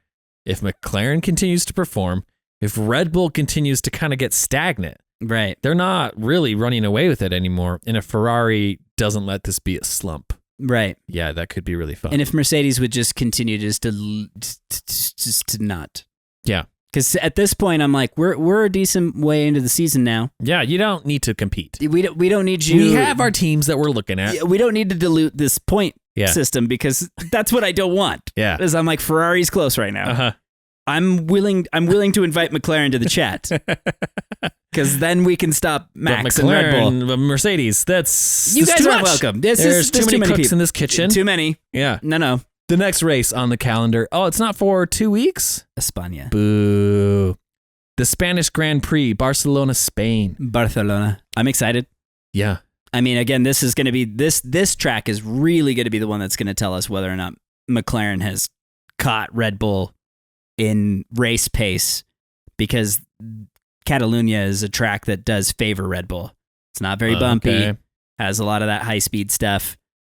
if McLaren continues to perform. If Red Bull continues to kind of get stagnant, Right. they're not really running away with it anymore. And if Ferrari doesn't let this be a slump, Right. yeah, that could be really fun. And if Mercedes would just continue just to not. Yeah. Because at this point, I'm like, we're a decent way into the season now. Yeah, you don't need to compete. We don't need you. We have our teams that we're looking at. We don't need to dilute this point Yeah. system because that's what I don't want. Yeah. Because I'm like, Ferrari's close right now. Uh-huh. I'm willing to invite McLaren to the chat because then we can stop Max But and Red Bull. McLaren, You Mercedes, that's guys too aren't much. welcome. There's too many cooks in this kitchen. Too many. Yeah. No. The next race on the calendar. Oh, it's not for 2 weeks? España. Boo. The Spanish Grand Prix, Barcelona, Spain. Barcelona. I'm excited. Yeah. I mean, again, this is going to be this track is really going to be the one that's going to tell us whether or not McLaren has caught Red Bull in race pace because Catalunya is a track that does favor Red Bull. It's not very bumpy, Okay. has a lot of that high speed stuff,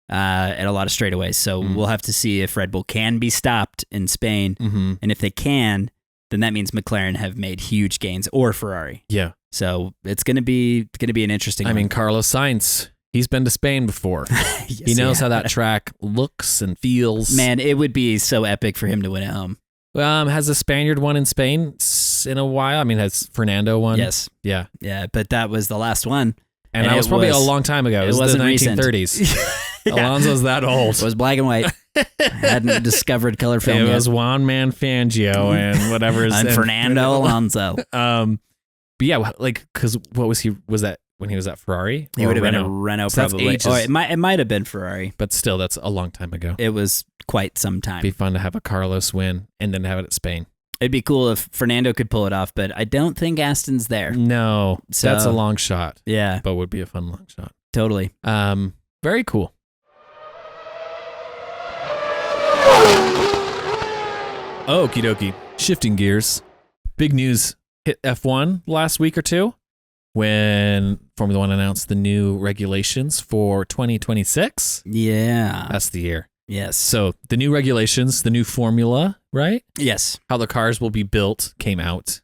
and a lot of straightaways. So we'll have to see if Red Bull can be stopped in Spain, Mm-hmm. and if they can, then that means McLaren have made huge gains or Ferrari. Yeah. So it's going to be an interesting. I mean, Carlos Sainz, he's been to Spain before. He knows how that track looks and feels. Man, it would be so epic for him to win at home. Has a Spaniard won in Spain in a while? I mean, has Fernando won? Yes. Yeah. Yeah, but that was the last one. And And that was it probably a was- long time ago. It was wasn't the recent. 1930s. Alonso's that old. It was black and white. Hadn't discovered color film It yet. was Juan Man Fangio and whatever his and Fernando Alonso. But yeah, like, because what was he? Was that when he was at Ferrari? He Or would have been a Renault? Renault So that's probably. ages. Or it might have been Ferrari. But still, that's a long time ago. It was quite some time. It'd be fun to have a Carlos win and then have it at Spain. It'd be cool if Fernando could pull it off, but I don't think Aston's there. No, So- that's a long shot, Yeah, but would be a fun long shot. totally. Very cool. Okie dokie. Shifting gears. Big news hit F1 last week or two when Formula One announced the new regulations for 2026. Yeah. That's the year. Yes. So the new regulations, the new formula, right? Yes. How the cars will be built came out.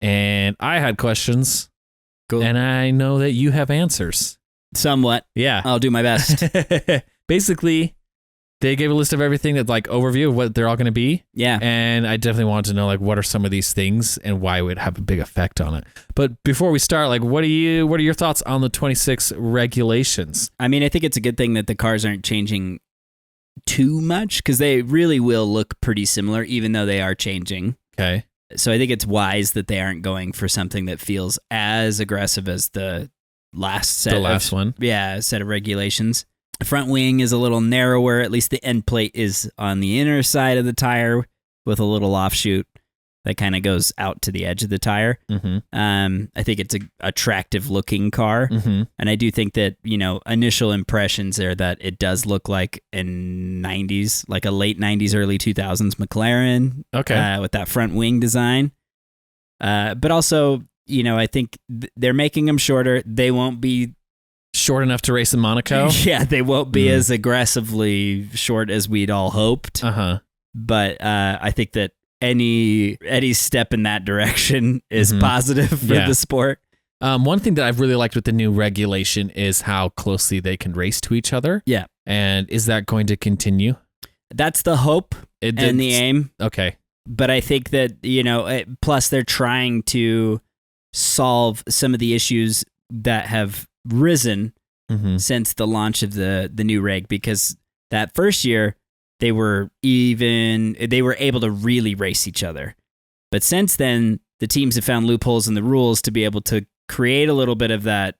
And I had questions. Cool. And I know that you have answers. Somewhat. Yeah. I'll do my best. basically, they gave a list of everything that's like overview of what they're all going to be. Yeah. And I definitely wanted to know like what are some of these things and why it would have a big effect on it. But before we start, like what are your thoughts on the 26 regulations? I mean, I think it's a good thing that the cars aren't changing too much because they really will look pretty similar, even though they are changing. Okay. So I think it's wise that they aren't going for something that feels as aggressive as the last set. One. Yeah, set of regulations. The front wing is a little narrower. At least the end plate is on the inner side of the tire with a little offshoot that kind of goes out to the edge of the tire. Mm-hmm. I think it's a attractive looking car. Mm-hmm. And I do think that, initial impressions are that it does look like a 90s, like a late 90s, early 2000s McLaren. Okay. With that front wing design. But also, I think they're making them shorter. They won't be short enough to race in Monaco. Yeah, they won't be as aggressively short as we'd all hoped. Uh-huh. But I think that any step in that direction is positive for the sport. One thing that I've really liked with the new regulation is how closely they can race to each other. Yeah. And is that going to continue? That's the hope and the aim. Okay. But I think that, plus they're trying to solve some of the issues that have risen since the launch of the new reg, because that first year they were able to really race each other. But since then, the teams have found loopholes in the rules to be able to create a little bit of that,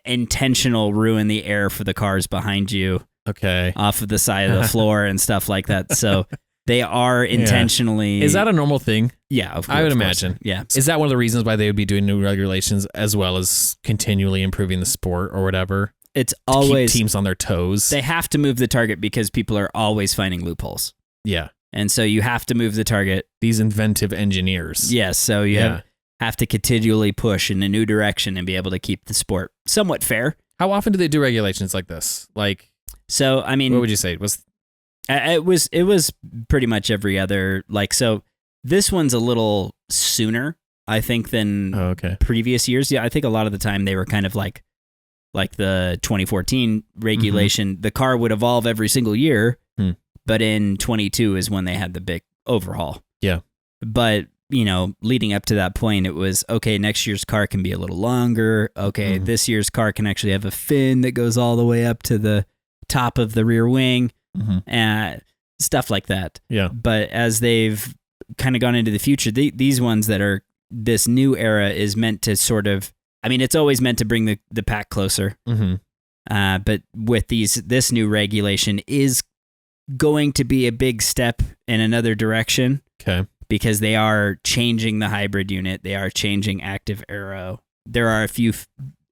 intentional ruin the air for the cars behind you. Okay. Off of the side of the floor and stuff like that. So they are intentionally. Is that a normal thing? Yeah, of course. I would imagine. Yeah. Is that one of the reasons why they would be doing new regulations as well as continually improving the sport or whatever? It's always keep teams on their toes. They have to move the target because people are always finding loopholes. Yeah. And so you have to move the target. These inventive engineers. Yes. So you have to continually push in a new direction and be able to keep the sport somewhat fair. How often do they do regulations like this? Like, so, I mean, what would you say? It was pretty much every other, so this one's a little sooner, I think, than previous years. Yeah, I think a lot of the time they were kind of like the 2014 regulation. The car would evolve every single year, but in 22 is when they had the big overhaul. Yeah. But, leading up to that point, it was, okay, next year's car can be a little longer. Okay, this year's car can actually have a fin that goes all the way up to the top of the rear wing. Stuff like that. Yeah. But as they've kind of gone into the future, these ones that are this new era is meant to sort of, it's always meant to bring the pack closer. But with this new regulation is going to be a big step in another direction. Okay. Because they are changing the hybrid unit. They are changing active aero. There are a few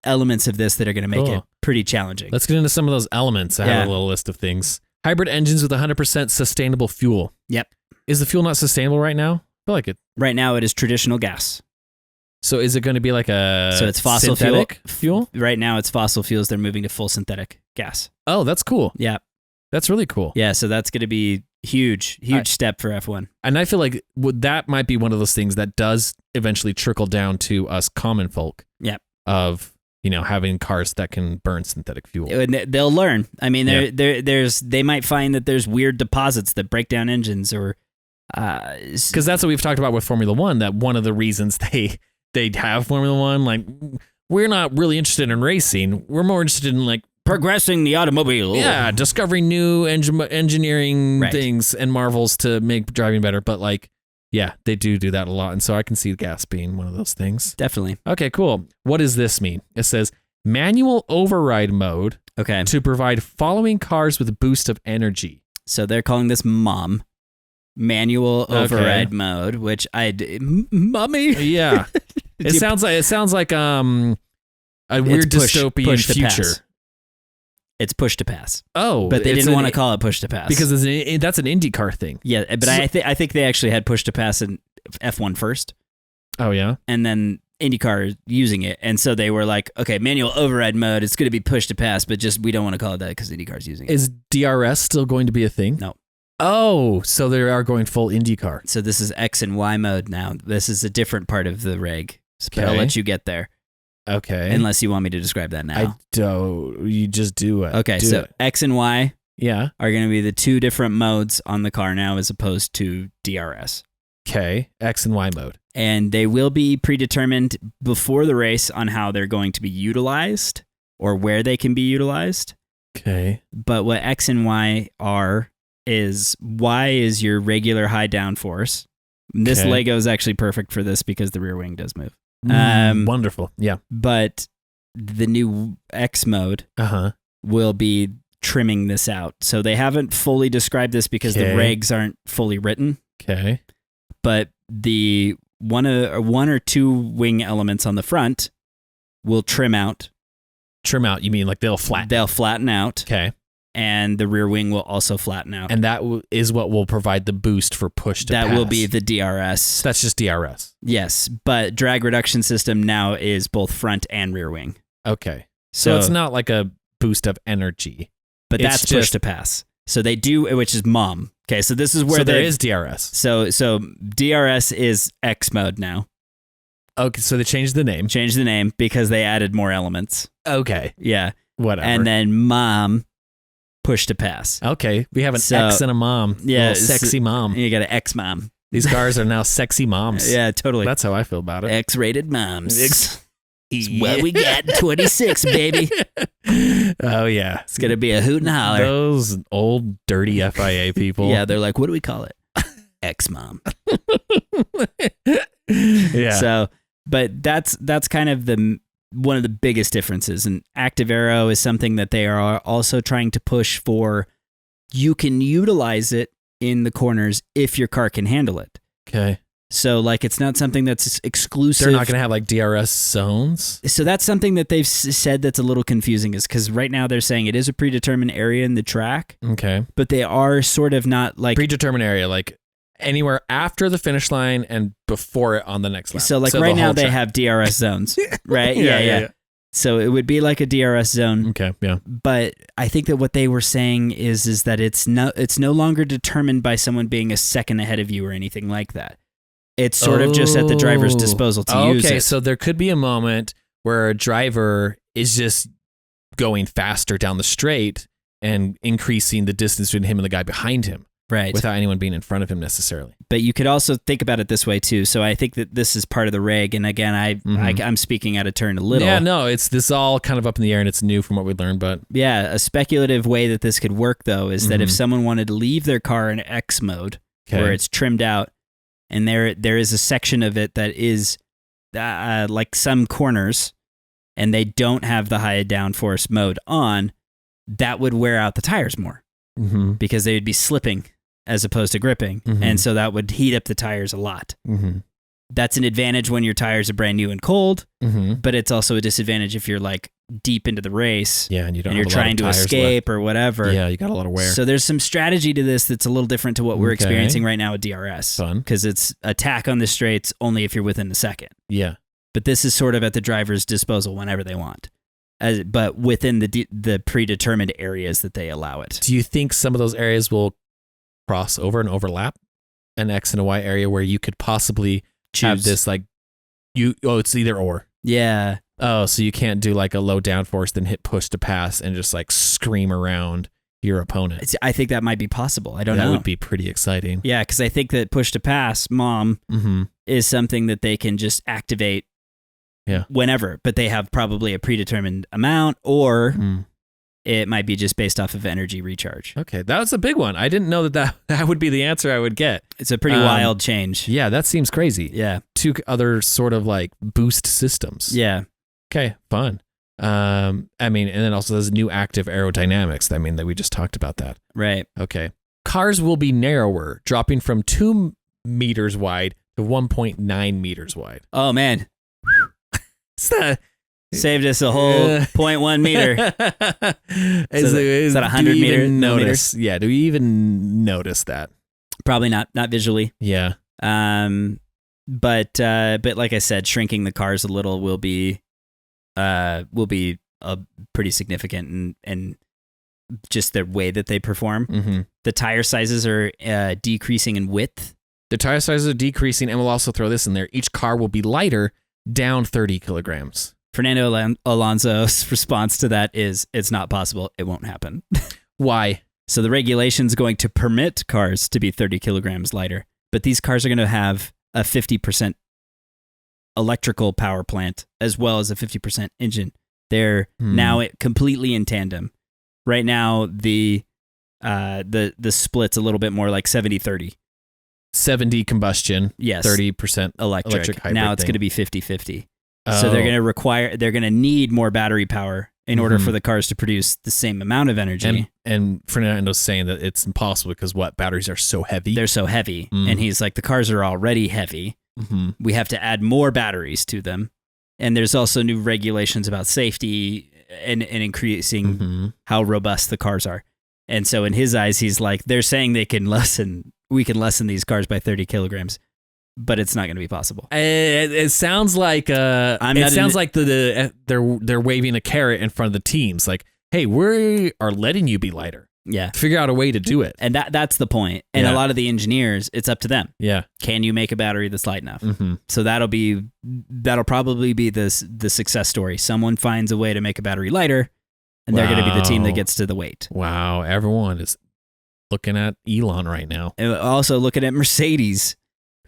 elements of this that are going to make it pretty challenging. Let's get into some of those elements. I have a little list of things. Hybrid engines with 100% sustainable fuel. Yep. Is the fuel not sustainable right now? I feel like it. Right now, it is traditional gas. So is it going to be like so it's fossil fuel? Right now, it's fossil fuels. They're moving to full synthetic gas. Oh, that's cool. Yeah. That's really cool. Yeah, so that's going to be huge step for F1. And I feel like that might be one of those things that does eventually trickle down to us common folk. Yep. Of having cars that can burn synthetic fuel. And they'll learn. They might find that there's weird deposits that break down engines, or because that's what we've talked about with Formula One. That one of the reasons they have Formula One, like, we're not really interested in racing. We're more interested in progressing the automobile. Yeah, discovering new engineering things and marvels to make driving better. But they do that a lot. And so I can see gas being one of those things. Definitely. Okay, cool. What does this mean? It says manual override mode to provide following cars with a boost of energy. So they're calling this MOM, manual override mode, which mommy. Yeah. It sounds like a weird dystopian future. Pass. It's push to pass. Oh, but they didn't want to call it push to pass because that's an IndyCar thing. Yeah, but I think they actually had push to pass in F1 first. Oh yeah, and then IndyCar using it, and so they were like, okay, manual override mode. It's going to be push to pass, but just we don't want to call it that because IndyCar's using it. Is DRS still going to be a thing? No. Oh, so they are going full IndyCar. So this is X and Y mode now. This is a different part of the reg. But I'll let you get there. Okay. unless you want me to describe that now. I don't. You just do it. Okay, Do so it. X and Y Yeah. are going to be the two different modes on the car now as opposed to DRS. Okay. X and Y mode. And they will be predetermined before the race on how they're going to be utilized or where they can be utilized. Okay. But what X and Y are is Y is your regular high downforce. This Okay. Lego is actually perfect for this because the rear wing does move. Wonderful. Yeah. But the new X mode Uh-huh. will be trimming this out. So they haven't fully described this because the Okay. regs aren't fully written. Okay. But the one or two wing elements on the front will trim out. Trim out. You mean like they'll flatten? They'll flatten out, Okay. and the rear wing will also flatten out. And that is what will provide the boost for push to that pass. will be the DRS. So that's just DRS. Yes, but drag reduction system now is both front and rear wing. Okay. So it's not like a boost of energy. But it's that's push just- to pass. So they do, which is mom. Okay, so this is where So there they- is DRS. So DRS is X mode now. Okay. So they changed the name. Changed the name because they added more elements. Okay. Yeah, Whatever. and then mom, push to pass. Okay. We have an So- X and a mom. Yeah, Little sexy mom. You got an X mom. These cars are now sexy moms. Yeah, totally. That's how I feel about it. X-rated moms. Ex- It's what we got. 26, baby. Oh, yeah. It's gonna be a hoot and holler. Those old dirty FIA people. Yeah, they're like, what do we call it? X mom. Yeah. So, but that's kind of one of the biggest differences. And Active Aero is something that they are also trying to push for. You can utilize it in the corners if your car can handle it. Okay. So, like, it's not something that's exclusive. They're not going to have like DRS zones. So that's something that they've said that's a little confusing, is because right now they're saying it is a predetermined area in the track, Okay. but they are sort of not like. Predetermined area, like anywhere after the finish line and before it on the next lap. So like the right now whole they track. have DRS zones, right? Yeah. So it would be like a DRS zone, Okay. Yeah. but I think that what they were saying is that it's no longer determined by someone being a second ahead of you or anything like that. It's sort of just at the driver's disposal to use Okay. it. So there could be a moment where a driver is just going faster down the straight and increasing the distance between him and the guy behind him Right. without anyone being in front of him necessarily. But you could also think about it this way too. So I think that this is part of the reg. And again, I'm speaking out of turn a little. Yeah, no, this is all kind of up in the air and it's new from what we learned, but Yeah, a speculative way that this could work though is that if someone wanted to leave their car in X mode, where it's trimmed out, and there is a section of it that is like some corners, and they don't have the high downforce mode on, that would wear out the tires more because they would be slipping as opposed to gripping, and so that would heat up the tires a lot. That's an advantage when your tires are brand new and cold, but it's also a disadvantage if you're like deep into the race, yeah, and you don't and you're have a lot of trying to tires escape or whatever. left. Yeah, you got a lot of wear. So there's some strategy to this that's a little different to what we're Okay. experiencing right now with DRS. Fun. Because it's attack on the straights only if you're within the second. Yeah. But this is sort of at the driver's disposal whenever they want, but within the predetermined areas that they allow it. Do you think some of those areas will cross over and overlap an X and a Y area where you could possibly have Choose. this like it's either or. Yeah. Oh, so you can't do like a low downforce, then hit push to pass and just like scream around your opponent. I think that might be possible. I don't That know. would be pretty exciting. Yeah, because I think that push to pass, mom, is something that they can just activate whenever, but they have probably a predetermined amount, or it might be just based off of energy recharge. Okay, that was a big one. I didn't know that would be the answer I would get. It's a pretty wild change. Yeah, that seems crazy. Yeah. Two other sort of like boost systems. Yeah. Okay, fun. I mean, and then also there's new active aerodynamics. I mean, that we just talked about that. Right. Okay. Cars will be narrower, dropping from 2 meters wide to 1.9 meters wide. Oh, man. It's that. Saved us a whole 0.1 meter. Is that 100 do we meter- even millimeters? notice? Yeah. Do we even notice that? Probably not visually. Yeah. But like I said, shrinking the cars a little will be pretty significant and just the way that they perform. Mm-hmm. The tire sizes are decreasing in width. The tire sizes are decreasing, and we'll also throw this in there. Each car will be lighter, down 30 kilograms. Fernando Alonso's response to that is, it's not possible. It won't happen. Why? So the regulation's going to permit cars to be 30 kilograms lighter, but these cars are going to have a 50% electrical power plant as well as a 50% engine. They're now completely in tandem. Right now, the split's a little bit more like 70-30. 70 combustion, Yes. 30% Electric. hybrid Now it's thing. going to be 50-50. Oh. So they're going to need more battery power in order for the cars to produce the same amount of energy. And Fernando's saying that it's impossible because batteries are so heavy. They're so heavy. And he's like, the cars are already heavy. Mhm. We have to add more batteries to them. And there's also new regulations about safety and increasing how robust the cars are. And so in his eyes, he's like, they're saying we can lessen these cars by 30 kilograms, but it's not going to be possible. It sounds like they're waving a carrot in front of the teams, like, hey, we are letting you be lighter. Yeah. Figure out a way to do it. And that's the point. And Yeah. a lot of the engineers, it's up to them. Yeah. Can you make a battery that's light enough? Mm-hmm. So that'll probably be the success story. Someone finds a way to make a battery lighter, and they're going to be the team that Wow. gets to the weight. Wow. Everyone is looking at Elon right now. And also looking at Mercedes,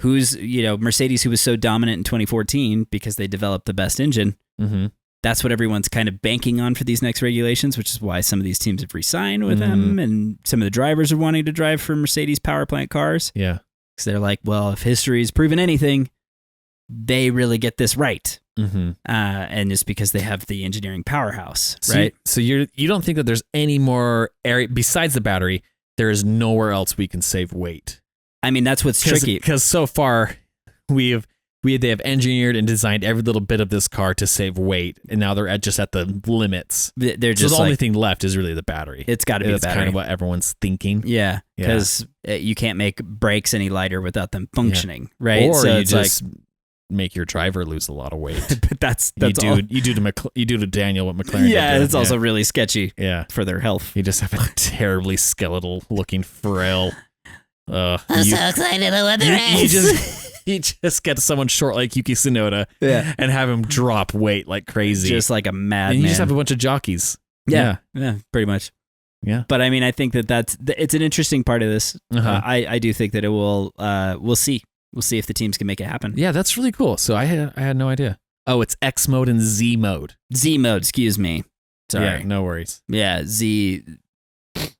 Mercedes, who was so dominant in 2014 because they developed the best engine. Mm-hmm. That's what everyone's kind of banking on for these next regulations, which is why some of these teams have re-signed with them, and some of the drivers are wanting to drive for Mercedes power plant cars. Yeah. Because they're like, well, if history's proven anything, they really get this right. Mm-hmm. And it's because they have the engineering powerhouse, So right? you don't think that there's any more area besides the battery? There is nowhere else we can save weight. I mean, that's what's tricky. Because so far they have engineered and designed every little bit of this car to save weight, and now they're just at the limits. They're So just the only like, thing left is really the battery. it's got to be the That's battery. kind of what everyone's thinking. Yeah, Yeah. because you can't make brakes any lighter without them functioning, right? Or so you it's just make your driver lose a lot of weight. but that's you all. do to Daniel what McLaren did. Yeah, to it's him. also really sketchy yeah. for their health. You just have a terribly skeletal looking frail. I'm so excited about the You just get someone short like Yuki Tsunoda Yeah. and have him drop weight like crazy. Just like a and madman. you just have a bunch of jockeys. yeah, pretty much. Yeah. But I mean, I think it's an interesting part of this. Uh-huh. I do think that it will. We'll see. We'll see if the teams can make it happen. Yeah, that's really cool. So I had no idea. Oh, it's X mode and Z mode. Z mode. Excuse me. Sorry. Yeah, no worries. Yeah.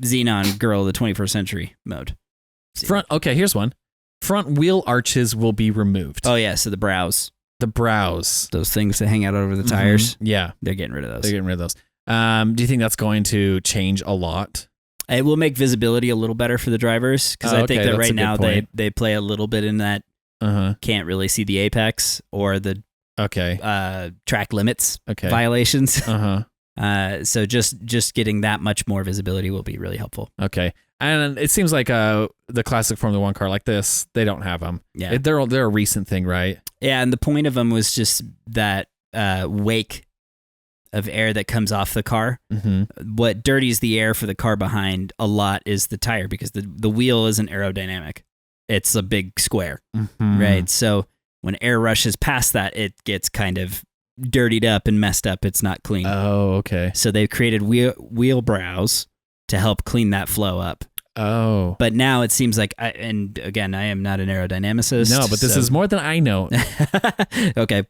Xenon girl of the 21st century mode. Front. Okay, here's one. Front wheel arches will be removed. Oh yeah. So the brows, The brows. those things that hang out over the tires, Yeah, they're getting rid of those. they're getting rid of those. Do you think that's going to change a lot? It will make visibility a little better for the drivers because Oh, I think okay, that that's a right good now point. they play a little bit in that Uh-huh. can't really see the apex or the Okay. track limits Okay. violations. Uh-huh. So just getting that much more visibility will be really helpful. Okay. And it seems like the classic Formula One car like this, they don't have them. Yeah. They're a recent thing, right? Yeah, and the point of them was just that wake of air that comes off the car. Mm-hmm. What dirties the air for the car behind a lot is the tire because the wheel isn't aerodynamic. It's a big square, Mm-hmm. right? So when air rushes past that, it gets kind of dirtied up and messed up. It's not clean. Oh, okay. So they've created wheel brows to help clean that flow up. Oh. But now it seems like, and again, I am not an aerodynamicist. No, but this so- is more than I know. Okay,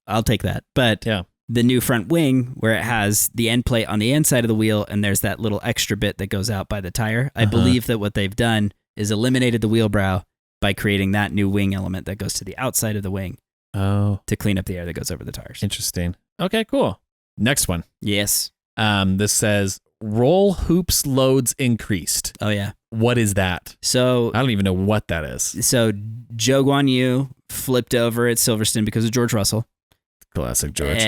I'll take that. But Yeah. the new front wing, where it has the end plate on the inside of the wheel, and there's that little extra bit that goes out by the tire. I Uh-huh. believe that what they've done is eliminated the wheel brow by creating that new wing element that goes to the outside of the wing Oh, to clean up the air that goes over the tires. interesting. Okay, cool. Next one. Yes. This says roll hoops loads increased. Oh yeah. What is that? So I don't even know what that is. so Joe Guan Yu flipped over at Silverstone because of George Russell. Classic George.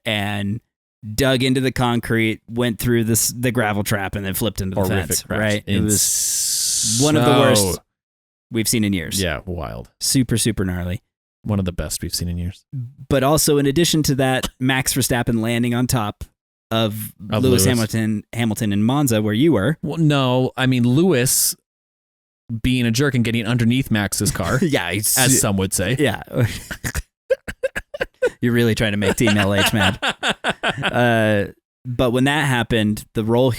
And dug into the concrete, went through the gravel trap, and then flipped into the Horrific fence. crash. Right, it was It's one of the so- worst we've seen in years. Yeah, wild. Super, super gnarly. One of the best we've seen in years. But also, in addition to that, Max Verstappen landing on top of Lewis Lewis. Hamilton in Monza, where you were. Well, no, I mean Lewis being a jerk and getting underneath Max's car, Yeah, as some would say. yeah. You're really trying to make Team LH mad. But when that happened, the roll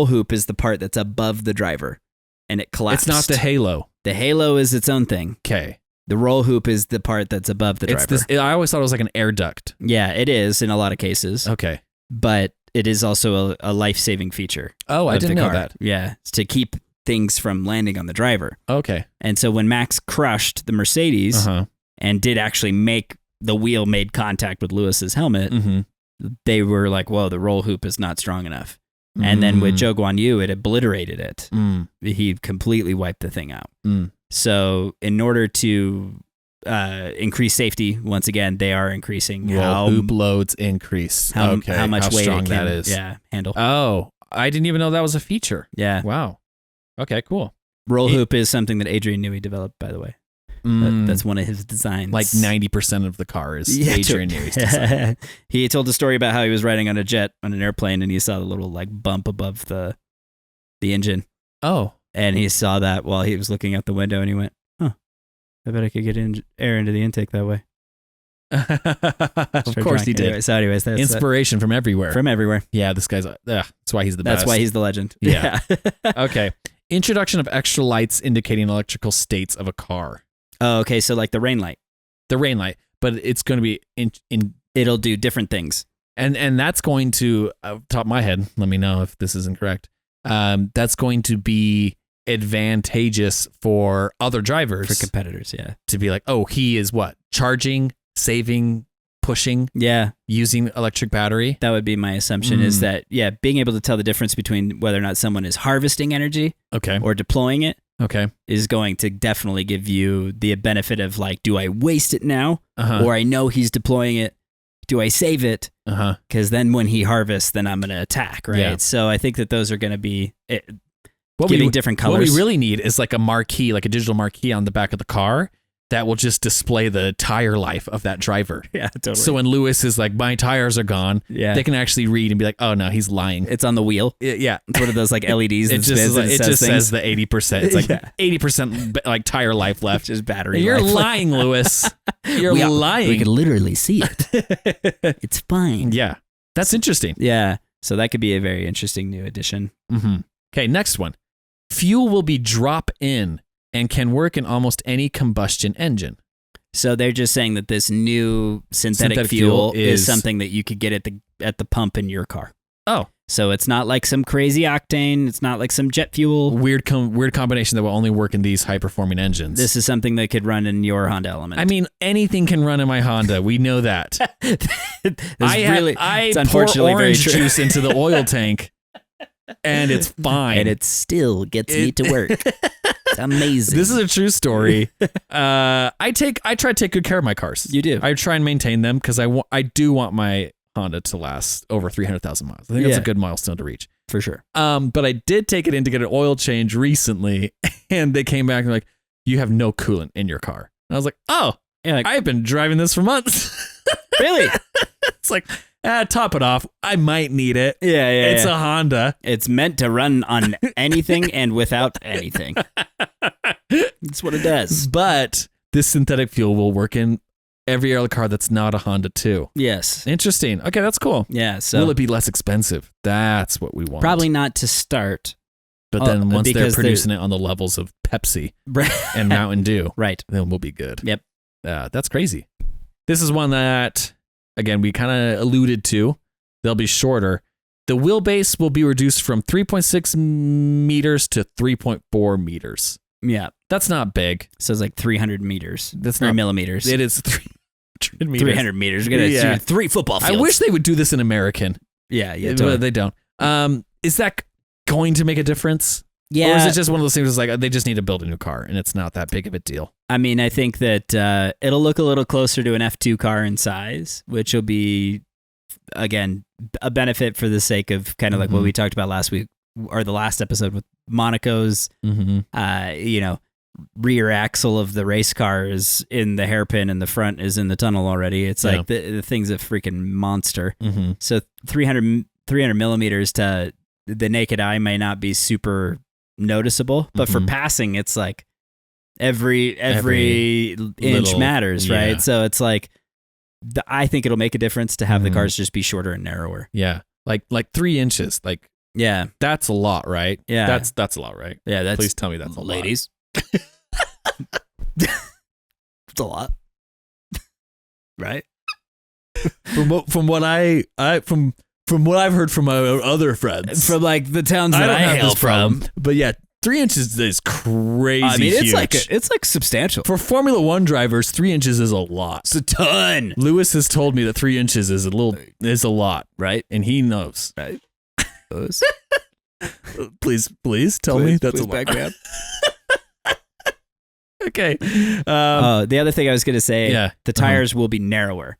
hoop is the part that's above the driver, and it collapsed. It's not the halo. The halo is its own thing. Okay. The roll hoop is the part that's above the driver. It's this. I always thought it was like an air duct. Yeah, it is in a lot of cases, Okay. but it is also a life-saving feature. Oh, I of the didn't know car. that. Yeah, it's to keep things from landing on the driver. Okay. And so when Max crushed the Mercedes Uh-huh. and did actually make the wheel made contact with Lewis's helmet, Mm-hmm. they were like, whoa, the roll hoop is not strong enough. And then with Zhou Guan Yu, it obliterated it. He completely wiped the thing out. So in order to increase safety, once again, they are increasing Roll hoop loads increase. how Okay. much weight strong it can that is. handle. Oh, I didn't even know that was a feature. Yeah. Wow. Okay, cool. Roll hoop is something that Adrian Newey developed, by the way. That's one of his designs. Like 90% of the car is Adrian Newey's design. He told a story about how he was riding on an airplane, and he saw the little like bump above the engine, Oh. and he saw that while he was looking out the window, and he went, "Huh, I bet I could get air into the intake that way." Of course he did. Anyway, so anyways, that's Inspiration from everywhere. from everywhere. Yeah, this guy's, that's why he's the best. That's why he's the legend. Yeah. Okay. Introduction of extra lights indicating electrical states of a car. Oh, okay. So like the rain light, The rain light, but it's going to be in it'll do different things. and that's going to, top of my head, let me know if this is incorrect. That's going to be advantageous for other drivers For competitors, yeah. to be like, oh, he is what? Charging, saving, pushing, Yeah, using electric battery. that would be my assumption is that, yeah, being able to tell the difference between whether or not someone is harvesting energy Okay. or deploying it Okay. is going to definitely give you the benefit of like, do I waste it now? Uh-huh. Or I know he's deploying it. Do I save it? Uh-huh. Because then when he harvests, then I'm going to attack, right? Yeah. So I think that those are going to be What giving we, different What colors. we really need is like a marquee, like a digital marquee on the back of the car that will just display the tire life of that driver. Yeah, totally. So when Lewis is like, my tires are gone, yeah, they can actually read and be like, oh no, he's lying. it's on the wheel. Yeah. It's one of those like LEDs It that just, spins is like, and it just things. says the 80%. It's like Yeah. 80% like tire life left. Just battery You're life. lying, Lewis. You're We lying. can literally see it. It's fine. Yeah. That's interesting. Yeah. So that could be a very interesting new addition. Mm-hmm. Okay, next one. Fuel will be drop in and can work in almost any combustion engine. So they're just saying that this new synthetic fuel is something that you could get at the pump in your car. Oh. So it's not like some crazy octane. It's not like some jet fuel. Weird combination that will only work in these high-performing engines. This is something that could run in your Honda Element. I mean, anything can run in my Honda. We know that. I it's pour unfortunately very orange true. juice into the oil tank, and it's fine. And it still gets me to work. It's amazing. This is a true story. I try to take good care of my cars. You do. I try and maintain them because I do want my Honda to last over 300,000 miles. I think that's Yeah. a good milestone to reach. for sure. But I did take it in to get an oil change recently, and they came back and like, you have no coolant in your car. And I was like, oh, Yeah, like, I've been driving this for months. really? It's like, top it off. I might need it. Yeah, yeah. It's a Honda. It's meant to run on anything and without anything. That's what it does. But this synthetic fuel will work in every other car that's not a Honda too. Yes. Interesting. Okay, that's cool. Yeah. So Will it be less expensive? That's what we want. probably not to start. But then once they're because producing it on the levels of Pepsi and Mountain Dew, Right. then we'll be good. Yep. That's crazy. This is one that, again, we kind of alluded to. They'll be shorter. The wheelbase will be reduced from 3.6 meters to 3.4 meters. Yeah. That's not big. So it's like 300 meters. That's or not millimeters. It is 300 meters. 300 meters. You're going to Yeah. do 3 football I fields. wish they would do this in American. Yeah. Yeah. But Totally. they don't. Is that going to make a difference? Yeah. Or is it just one of those things that's like they just need to build a new car and it's not that big of a deal? I mean, I think that it'll look a little closer to an F2 car in size, which will be, again, a benefit for the sake of kind of like what we talked about last week or the last episode with Monaco's, rear axle of the race car is in the hairpin and the front is in the tunnel already. It's like the thing's a freaking monster. Mm-hmm. So 300 millimeters to the naked eye may not be super noticeable, but for passing, it's like every inch little- matters, right? yeah. So it's like I think it'll make a difference to have the Mhm. cars just be shorter and narrower. Yeah. Like 3 inches. Like Yeah. that's a lot, right? Yeah. That's a lot, right? Yeah. That's Please tell me that's a lot. ladies. It's a lot. Right? From what I've heard from my other friends. From like the towns that I have hail this from. problem, but yeah, 3 inches is crazy. I mean, huge. it's like substantial. For Formula One drivers, 3 inches is a lot. It's a ton. Lewis has told me that 3 inches is a lot, Right? and he knows. Right. Please tell me that's a lot. background. Okay. The other thing I was going to say, Yeah. the tires will be narrower.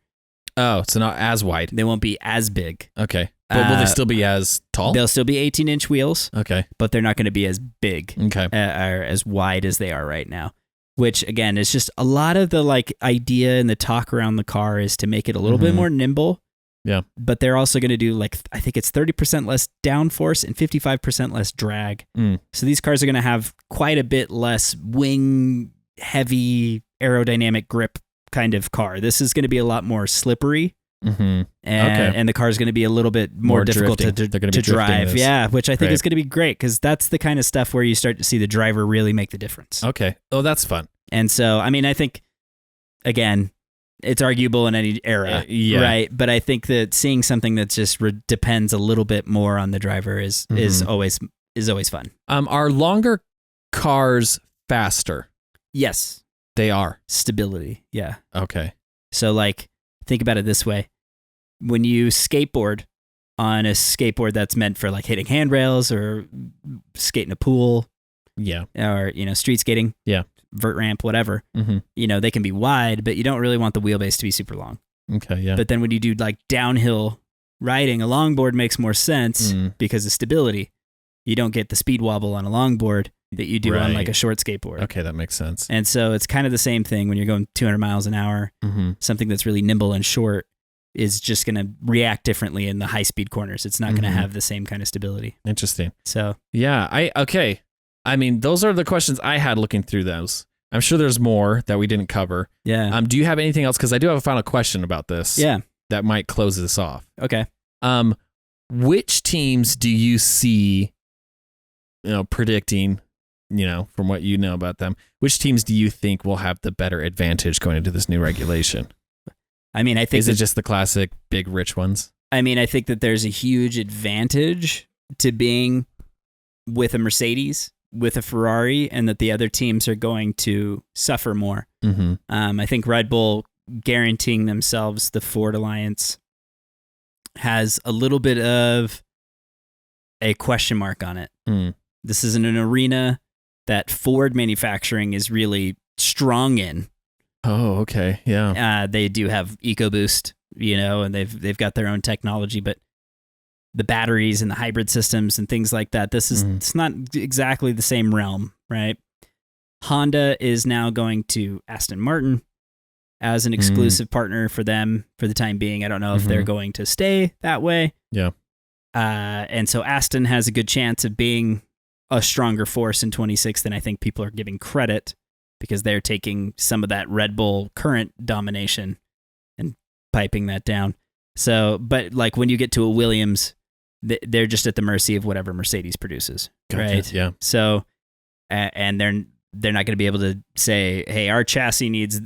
Oh, so not as wide. They won't be as big. Okay. But will they Uh, still be as tall? They'll still be 18-inch wheels, Okay. but they're not going to be as big Okay. or as wide as they are right now. Which, again, is just a lot of the like idea and the talk around the car is to make it a little bit Mhm. more nimble. Yeah. But they're also going to do like, I think it's 30% less downforce and 55% less drag. Mm. So these cars are going to have quite a bit less wing heavy aerodynamic grip kind of car. This is going to be a lot more slippery. Mm-hmm. And the car is going to be a little bit more difficult drifting. They're gonna be to drifting drive. this. Yeah, which I think Right. is going to be great because that's the kind of stuff where you start to see the driver really make the difference. Okay. Oh, that's fun. And so, I mean, I think, again, it's arguable in any era, Yeah. right? But I think that seeing something that just depends a little bit more on the driver is Mhm. always fun. Are longer cars faster? Yes, They are. stability. Yeah. Okay. So, like, think about it this way: when you skateboard on a skateboard that's meant for like hitting handrails or skate in a pool Yeah. or street skating, Yeah. vert ramp, whatever. Mm-hmm. They can be wide, but you don't really want the wheelbase to be super long. Okay. Yeah. But then when you do like downhill riding, a longboard makes more sense because of stability. You don't get the speed wobble on a longboard that you do on like Right. a short skateboard. Okay, that makes sense. And so it's kind of the same thing when you're going 200 miles an hour. Mm-hmm. Something that's really nimble and short is just going to react differently in the high speed corners. It's not going to Mhm. have the same kind of stability. Interesting. So Yeah. Okay. I mean, those are the questions I had looking through those. I'm sure there's more that we didn't cover. yeah. Do you have anything else? Because I do have a final question about this. Yeah. That might close this off. Okay. Which teams do you see, predicting, from what you know about them, which teams do you think will have the better advantage going into this new regulation? I mean, I think Is it just the classic big rich ones? I think that there's a huge advantage to being with a Mercedes, with a Ferrari, and that the other teams are going to suffer more. Mm-hmm. I think Red Bull guaranteeing themselves the Ford Alliance has a little bit of a question mark on it. Mm. This is an arena that Ford manufacturing is really strong in. Oh, okay. Yeah. They do have EcoBoost, and they've got their own technology, but the batteries and the hybrid systems and things like that, it's not exactly the same realm, right? Honda is now going to Aston Martin as an exclusive partner for them for the time being. I don't know if they're going to stay that way. Yeah. And so Aston has a good chance of being a stronger force in 26 than I think people are giving credit, because they're taking some of that Red Bull current domination and piping that down. So, but like when you get to a Williams, they're just at the mercy of whatever Mercedes produces, Gotcha. right? Yeah. So, and they're not going to be able to say, "Hey, our chassis needs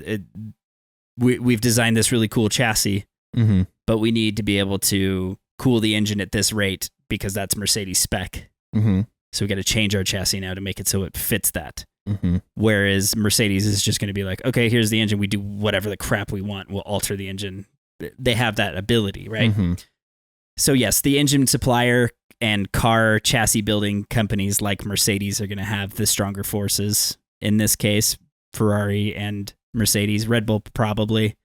we've designed this really cool chassis, Mm-hmm. but we need to be able to cool the engine at this rate because that's Mercedes spec. Mm-hmm. So we got to change our chassis now to make it so it fits that." Mm-hmm. Whereas Mercedes is just going to be like, okay, here's the engine. We do whatever the crap we want. We'll alter the engine. They have that ability, right? Mm-hmm. So yes, the engine supplier and car chassis building companies like Mercedes are going to have the stronger forces. In this case, Ferrari and Mercedes. Red Bull probably.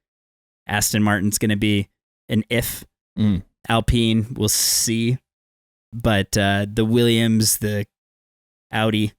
Aston Martin's going to be an if. Mm. Alpine, we'll see. But the Williams, the Audi,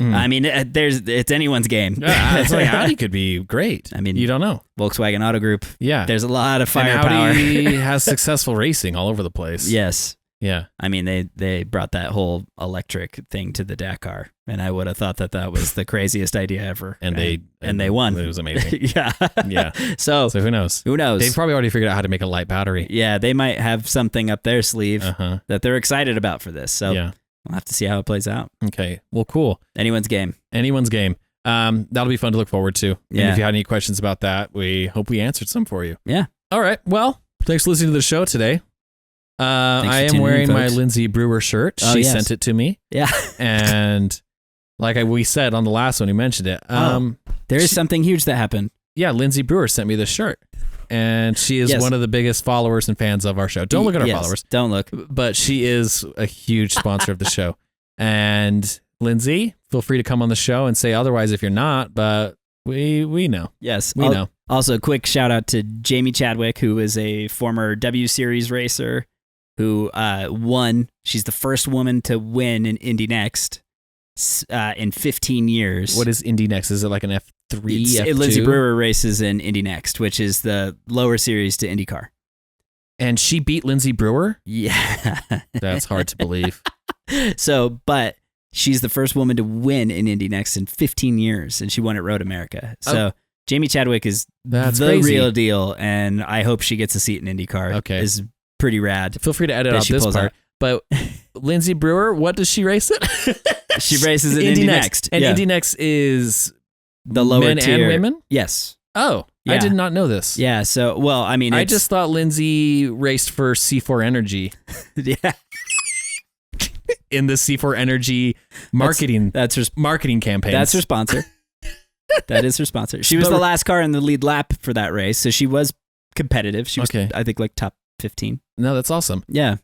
I mean, it's anyone's game. It's like Audi could be great. I mean, you don't know. Volkswagen Auto Group. Yeah. There's a lot of And firepower. Audi has successful racing all over the place. Yes. Yeah. I mean, they brought that whole electric thing to the Dakar, and I would have thought that was the craziest idea ever. And they won. It was amazing. Yeah. Yeah. So So who knows? who knows? They've probably already figured out how to make a light battery. Yeah, they might have something up their sleeve Uh-huh. that they're excited about for this. So Yeah. we'll have to see how it plays out. Okay. Well, cool. Anyone's game. Anyone's game. That'll be fun to look forward to. And Yeah. if you had any questions about that, we hope we answered some for you. Yeah. All right. Well, thanks for listening to the show today. for I am tuning in, wearing my folks. Lindsay Brewer shirt. Oh, She yes. sent it to me. Yeah. And like we said on the last one, we mentioned it. There is something huge that happened. Yeah, Lindsay Brewer sent me this shirt. And she is Yes. one of the biggest followers and fans of our show. Don't look at our Yes, followers, Don't look. but she is a huge sponsor of the show. And Lindsay, feel free to come on the show and say otherwise if you're not, but we know. Yes. We know. Also, quick shout out to Jamie Chadwick, who is a former W Series racer who won. She's the first woman to win in Indy Next in 15 years. What is Indy Next? Is it like an F3, F2? Lindsay Brewer races in Indy Next, which is the lower series to IndyCar. And she beat Lindsay Brewer? Yeah. That's hard to believe. So, but she's the first woman to win in Indy Next in 15 years, and she won at Road America. So Jamie Chadwick is That's the crazy. real deal, and I hope she gets a seat in IndyCar. Okay. Is pretty rad. Feel free to edit that out she this pulls part. out. But Lindsay Brewer, what does she race it? She races in Indy Next. And Yeah. Indy Next is The lower men tier. and women? Yes. Oh, I Yeah. did not know this. Yeah. So, well, I mean, I it's, just thought Lindsay raced for C4 Energy yeah. in the C4 Energy marketing That's her. marketing campaigns. That's her sponsor. That is her sponsor. She was But- the last car in the lead lap for that race, so she was competitive. She was, Okay. I think, like top 15. No, that's awesome. Yeah.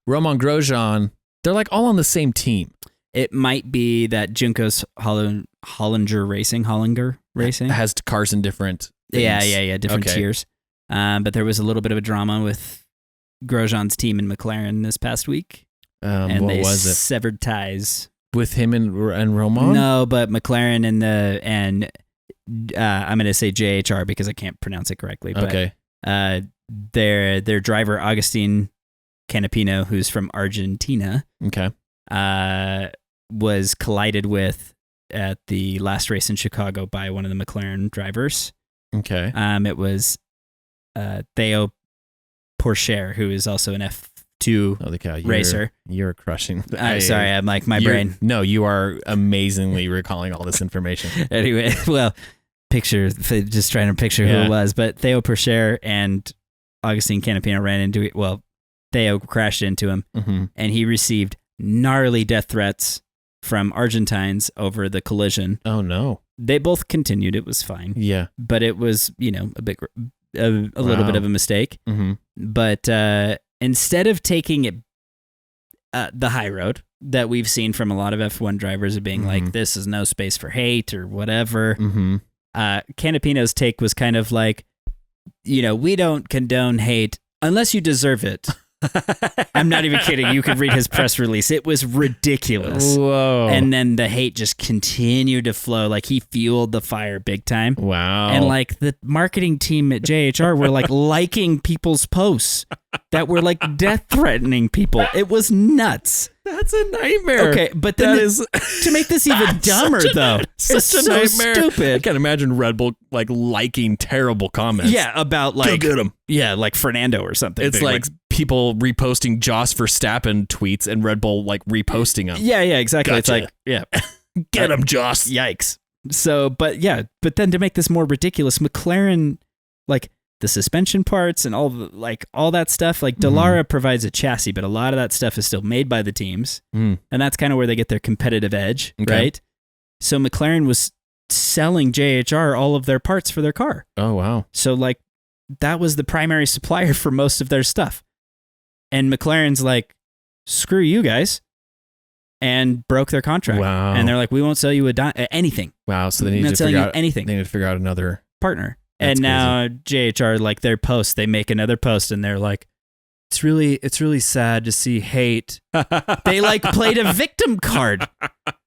Roman Grosjean, they're like all on the same team. It might be that Junko's Hollinger Racing. Has cars in different things. Yeah. Different Okay. tiers. But there was a little bit of a drama with Grosjean's team in McLaren this past week, and what they was it? severed ties. With him and Roman? No, but McLaren and I'm going to say JHR because I can't pronounce it correctly. But, Okay. their driver Agustin Canapino, who's from Argentina, Okay. was collided with at the last race in Chicago by one of the McLaren drivers. Okay. It was Theo Pourchaire, who is also an F2 Holy cow, racer. You're crushing. I'm sorry, I'm like my brain. No, you are amazingly recalling all this information. Anyway, well, just trying to picture who Yeah. it was, but Theo Pourchaire and Agustin Canapino ran into it. Well, Theo crashed into him, Mm-hmm. and he received gnarly death threats from Argentines over the collision. Oh no. They both continued; it was fine, Yeah. but it was, a little bit of a mistake. Mm-hmm. But instead of taking it the high road that we've seen from a lot of F1 drivers of being like, Mhm. this is no space for hate or whatever, Mm-hmm. Canapino's take was kind of like, we don't condone hate unless you deserve it. I'm not even kidding. You could read his press release. It was ridiculous. Whoa. And then the hate just continued to flow. Like he fueled the fire big time. wow. And like the marketing team at JHR were like liking people's posts that were like death threatening people. It was nuts. that's a nightmare. Okay, but then That is to make this even dumber though, such it's a so nightmare. I stupid. can't imagine Red Bull like liking terrible comments. Yeah, about like Go get him. Yeah, like Fernando or something. It's Big, like people reposting Jos Verstappen tweets and Red Bull like reposting them. yeah, exactly. It's Gotcha. like, yeah, Get him, Jos. yikes. So, but then to make this more ridiculous, McLaren, like the suspension parts and all that stuff, like Dallara provides a chassis, but a lot of that stuff is still made by the teams, Mm. and that's kind of where they get their competitive edge, Okay. right? So McLaren was selling JHR all of their parts for their car. Oh wow. So like that was the primary supplier for most of their stuff. And McLaren's like, screw you guys, and broke their contract. Wow. And they're like, we won't sell you anything. Wow. So they need Not to selling figure you out anything. They need to figure out another. Partner. That's And now JHR, like their post, they make another post and they're like, it's really sad to see hate. They like played a victim card.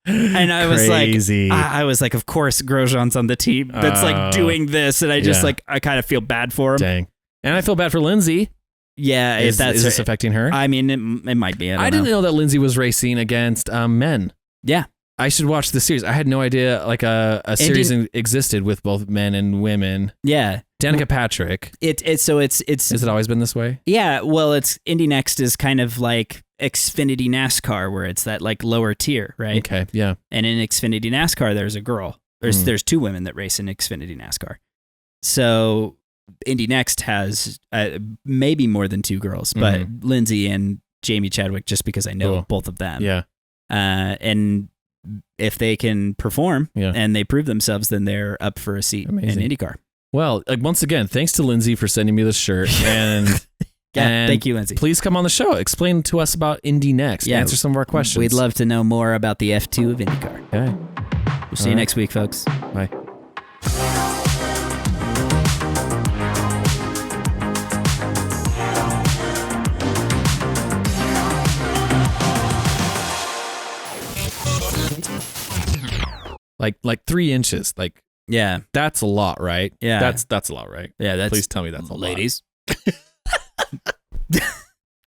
And I was Crazy. like, I was like, of course Grosjean's on the team that's Oh. like doing this. And I just Yeah. I kind of feel bad for him. Dang. And I feel bad for Lindsay. Yeah, if Is that's this affecting her? I mean, it might be. I didn't know that Lindsay was racing against men. Yeah. I should watch the series. I had no idea like a series existed with both men and women. Yeah. Danica Patrick. It's Has it always been this way? Yeah, well, it's Indy Next is kind of like Xfinity NASCAR, where it's that like lower tier, right? Okay, yeah. And in Xfinity NASCAR, there's a girl. There's two women that race in Xfinity NASCAR. So Indy Next has maybe more than two girls, but Lindsay and Jamie Chadwick, just because I know both of them. Yeah. And if they can perform and they prove themselves, then they're up for a seat in IndyCar. Well, like once again, thanks to Lindsay for sending me this shirt. And and thank you, Lindsay. Please come on the show. Explain to us about Indy Next. Yeah, answer some of our questions. We'd love to know more about the F2 of IndyCar. Okay. We'll see you next week, folks. Bye. Like 3 inches. Like, yeah, that's a lot, right? Yeah, that's a lot, right? Yeah, that's. Please tell me that's a lot. Ladies.